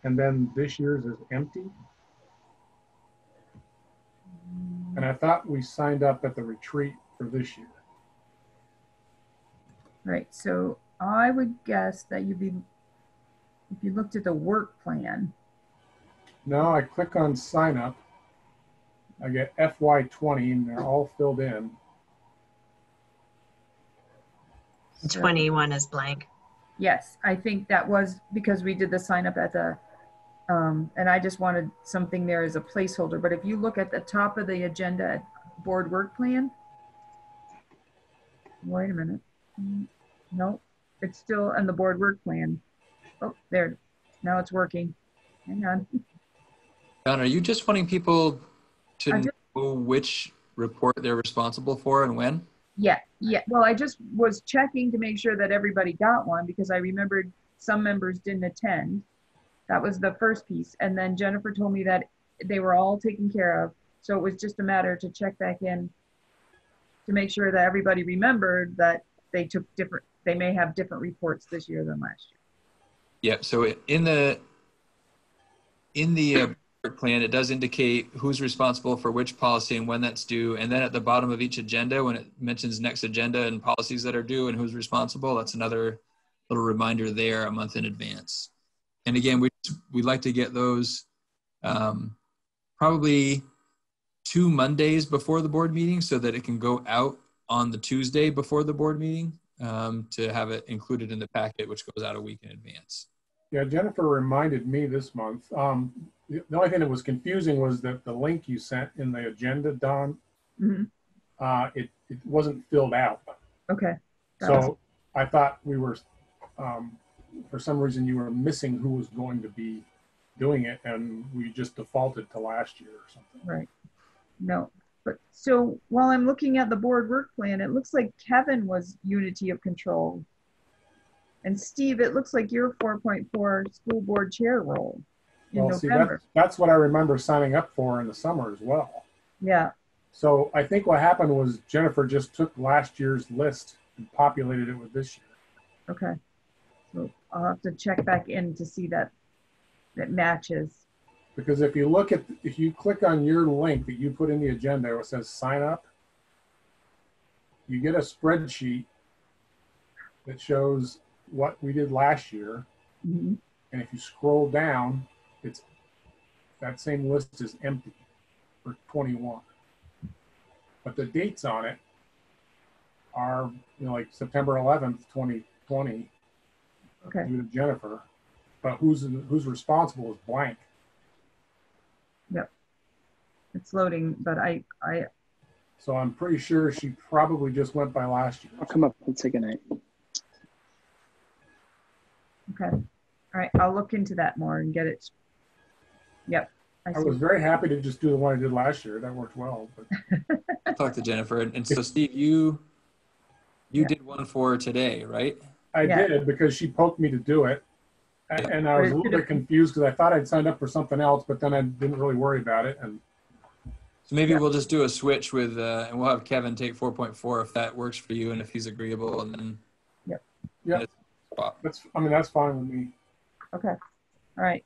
and then this year's is empty. And I thought we signed up at the retreat for this year. Right. So I would guess that if you looked at the work plan. No, I click on sign up. I get FY20 and they're all filled in. 21 is blank. Yes, I think that was because we did the sign up at the, and I just wanted something there as a placeholder. But if you look at the top of the agenda, board work plan. Wait a minute. No, it's still in the board work plan. Oh, there. Now it's working. Hang on. Don, are you just wanting people to know which report they're responsible for and when? Yeah. Well, I just was checking to make sure that everybody got one because I remembered some members didn't attend. That was the first piece. And then Jennifer told me that they were all taken care of. So it was just a matter to check back in to make sure that everybody remembered that they may have different reports this year than last year. Yeah, so in the work plan, it does indicate who's responsible for which policy and when that's due. And then at the bottom of each agenda, when it mentions next agenda and policies that are due and who's responsible, that's another little reminder there a month in advance. And again, we'd like to get those probably 2 Mondays before the board meeting so that it can go out on the Tuesday before the board meeting to have it included in the packet, which goes out a week in advance. Yeah, Jennifer reminded me this month. The only thing that was confusing was that the link you sent in the agenda, Don, it wasn't filled out. Okay. So I thought we were, for some reason you were missing who was going to be doing it, and we just defaulted to last year or something. Right. No. But so while I'm looking at the board work plan, it looks like Kevin was unity of control. And Steve, it looks like you're 4.4 school board chair role in November. See, that's what I remember signing up for in the summer as well. Yeah. So I think what happened was Jennifer just took last year's list and populated it with this year. Okay. So I'll have to check back in to see that matches. Because if you click on your link that you put in the agenda where it says sign up, you get a spreadsheet that shows what we did last year. And if you scroll down, that same list is empty for 21. But the dates on it are like September 11th, 2020. Okay. Due to Jennifer, but who's responsible is blank. Yep. It's loading, but So I'm pretty sure she probably just went by last year. I'll come up and say goodnight. okay. All right, I'll look into that more and get it. Yep. I was very happy to just do the one I did last year. That worked well. But I'll talk to Jennifer. And so Steve, you did one for today, right? I did, because she poked me to do it. And I was a little bit confused because I thought I'd signed up for something else, but then I didn't really worry about it. And so maybe we'll just do a switch with, and we'll have Kevin take 4.4 if that works for you and if he's agreeable, and then. Yeah. That's fine with me. Okay. All right.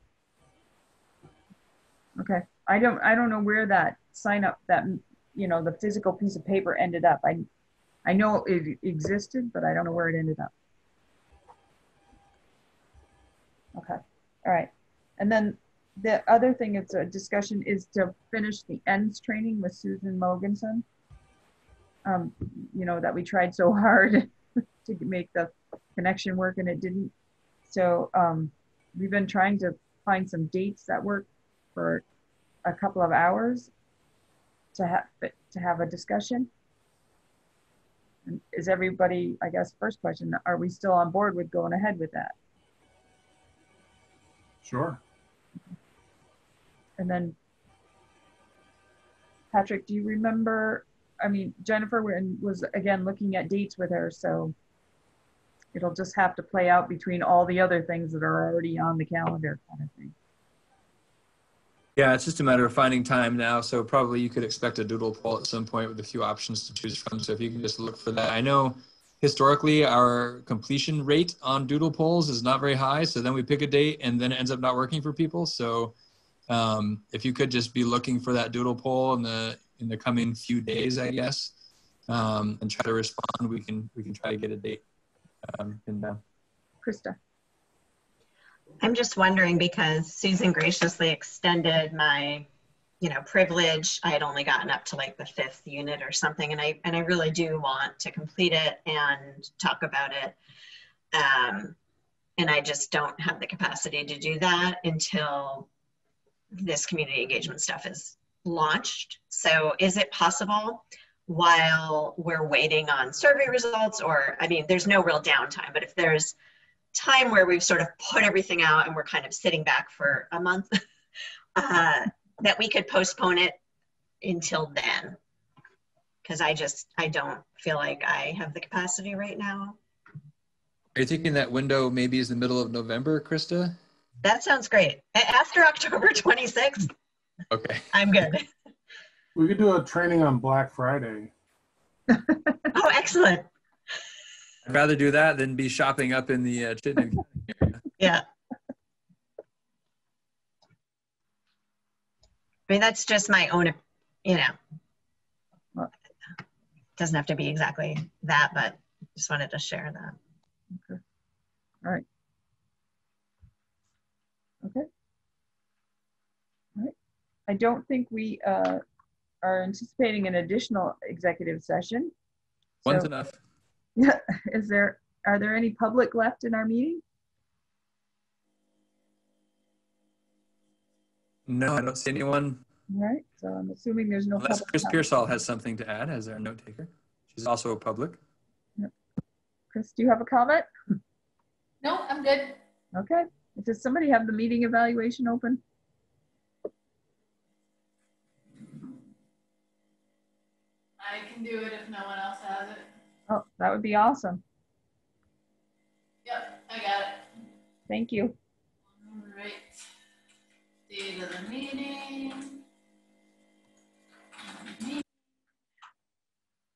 Okay. I don't know where that sign up, that, the physical piece of paper ended up. I know it existed, but I don't know where it ended up. Okay. All right. And then the other thing it's a discussion is to finish the ENDS training with Susan Mogensen. That we tried so hard to make the connection work and it didn't. So we've been trying to find some dates that work for a couple of hours to have a discussion. And is everybody, I guess, first question, are we still on board with going ahead with that? Sure. And then, Patrick, do you remember, Jennifer was again looking at dates with her, so it'll just have to play out between all the other things that are already on the calendar kind of thing. Yeah, it's just a matter of finding time now. So probably you could expect a doodle poll at some point with a few options to choose from. So if you can just look for that. I know historically our completion rate on doodle polls is not very high. So then we pick a date and then it ends up not working for people. So if you could just be looking for that doodle poll in the coming few days, I guess, and try to respond, we can try to get a date pinned down. Krista. I'm just wondering, because Susan graciously extended my, privilege. I had only gotten up to like the 5th unit or something, and I really do want to complete it and talk about it. And I just don't have the capacity to do that until this community engagement stuff is launched. So is it possible, while we're waiting on survey results, or, there's no real downtime, but if there's time where we've sort of put everything out and we're kind of sitting back for a month, that we could postpone it until then? Because I don't feel like I have the capacity right now. Are you thinking that window maybe is the middle of November, Krista? That sounds great. After October 26th, okay, I'm good. We could do a training on Black Friday. Oh, excellent. I'd rather do that than be shopping up in the Chittenden area. Yeah. That's just my own, doesn't have to be exactly that, but just wanted to share that. Okay. All right. Okay. All right. I don't think we are anticipating an additional executive session. One's enough. Yeah. Are there any public left in our meeting? No, I don't see anyone. All right. So I'm assuming there's no Unless public. Chris Pearsall has something to add as our note taker. She's also a public. Yep. Chris, do you have a comment? No, I'm good. Okay. Does somebody have the meeting evaluation open? I can do it if no one else has it. Oh, that would be awesome. Yep, I got it. Thank you. All right. Date of the meeting.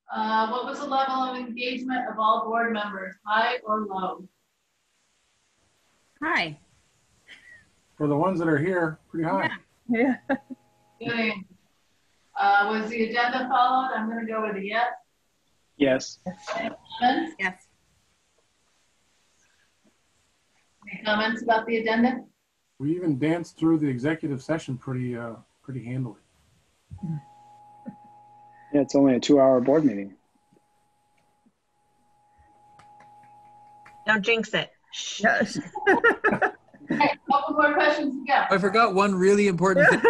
What was the level of engagement of all board members, high or low? Hi. For the ones that are here, pretty high. Yeah. Good. Was the agenda followed? I'm going to go with a yes. Yes. Any comments? Yes. Any comments about the agenda? We even danced through the executive session pretty handily. Yeah, it's only a 2-hour board meeting. Don't jinx it. Yes. Okay, couple more questions to go. I forgot one really important thing.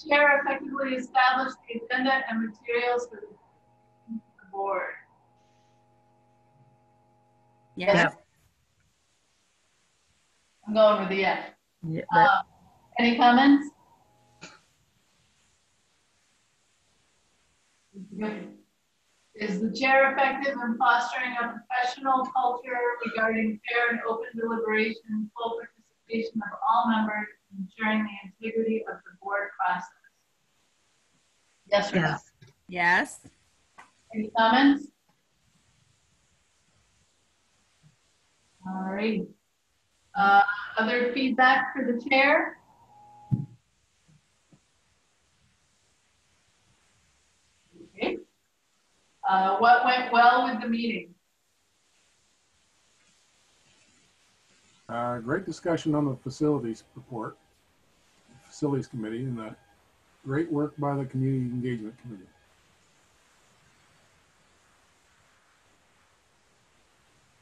chair effectively establish the agenda and materials for the board? Yes. I'm going with the yes. Yeah, Any comments? Good. Is the chair effective in fostering a professional culture regarding fair and open deliberation, full participation of all members, and ensuring the integrity of the board process? Yes or no? Yes. Any comments? All right. Other feedback for the chair? Okay. What went well with the meeting? Great discussion on the facilities report, facilities committee, and great work by the community engagement committee.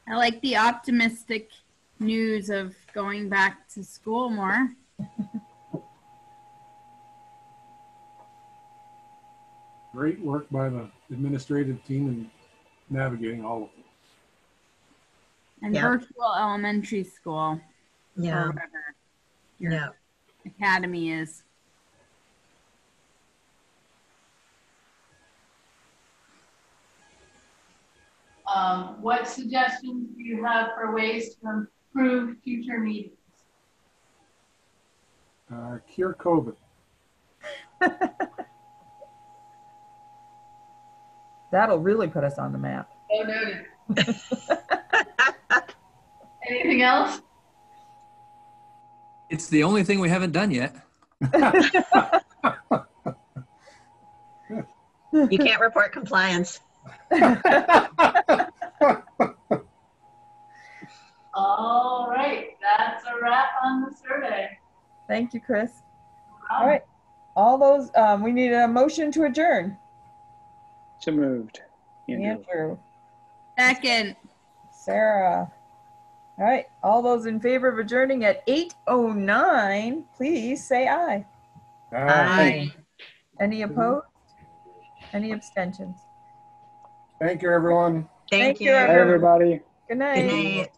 I like the optimistic news of going back to school more. Great work by the administrative team in navigating all of it. And virtual elementary school. Yeah. Or whatever your academy is. What suggestions do you have for ways to improve future meetings? Cure COVID. that'll really put us on the map. Oh, noted. Anything else? It's the only thing we haven't done yet. You can't report compliance. All right, that's a wrap on the survey. Thank you, Chris. All right, all those, we need a motion to adjourn. So moved. Andrew. Second. Sarah. All right, all those in favor of adjourning at 8:09, please say aye. Aye. Any opposed? Any abstentions? Thank you, everyone. Thank you. everyone. Bye, everybody. Good night. Good night.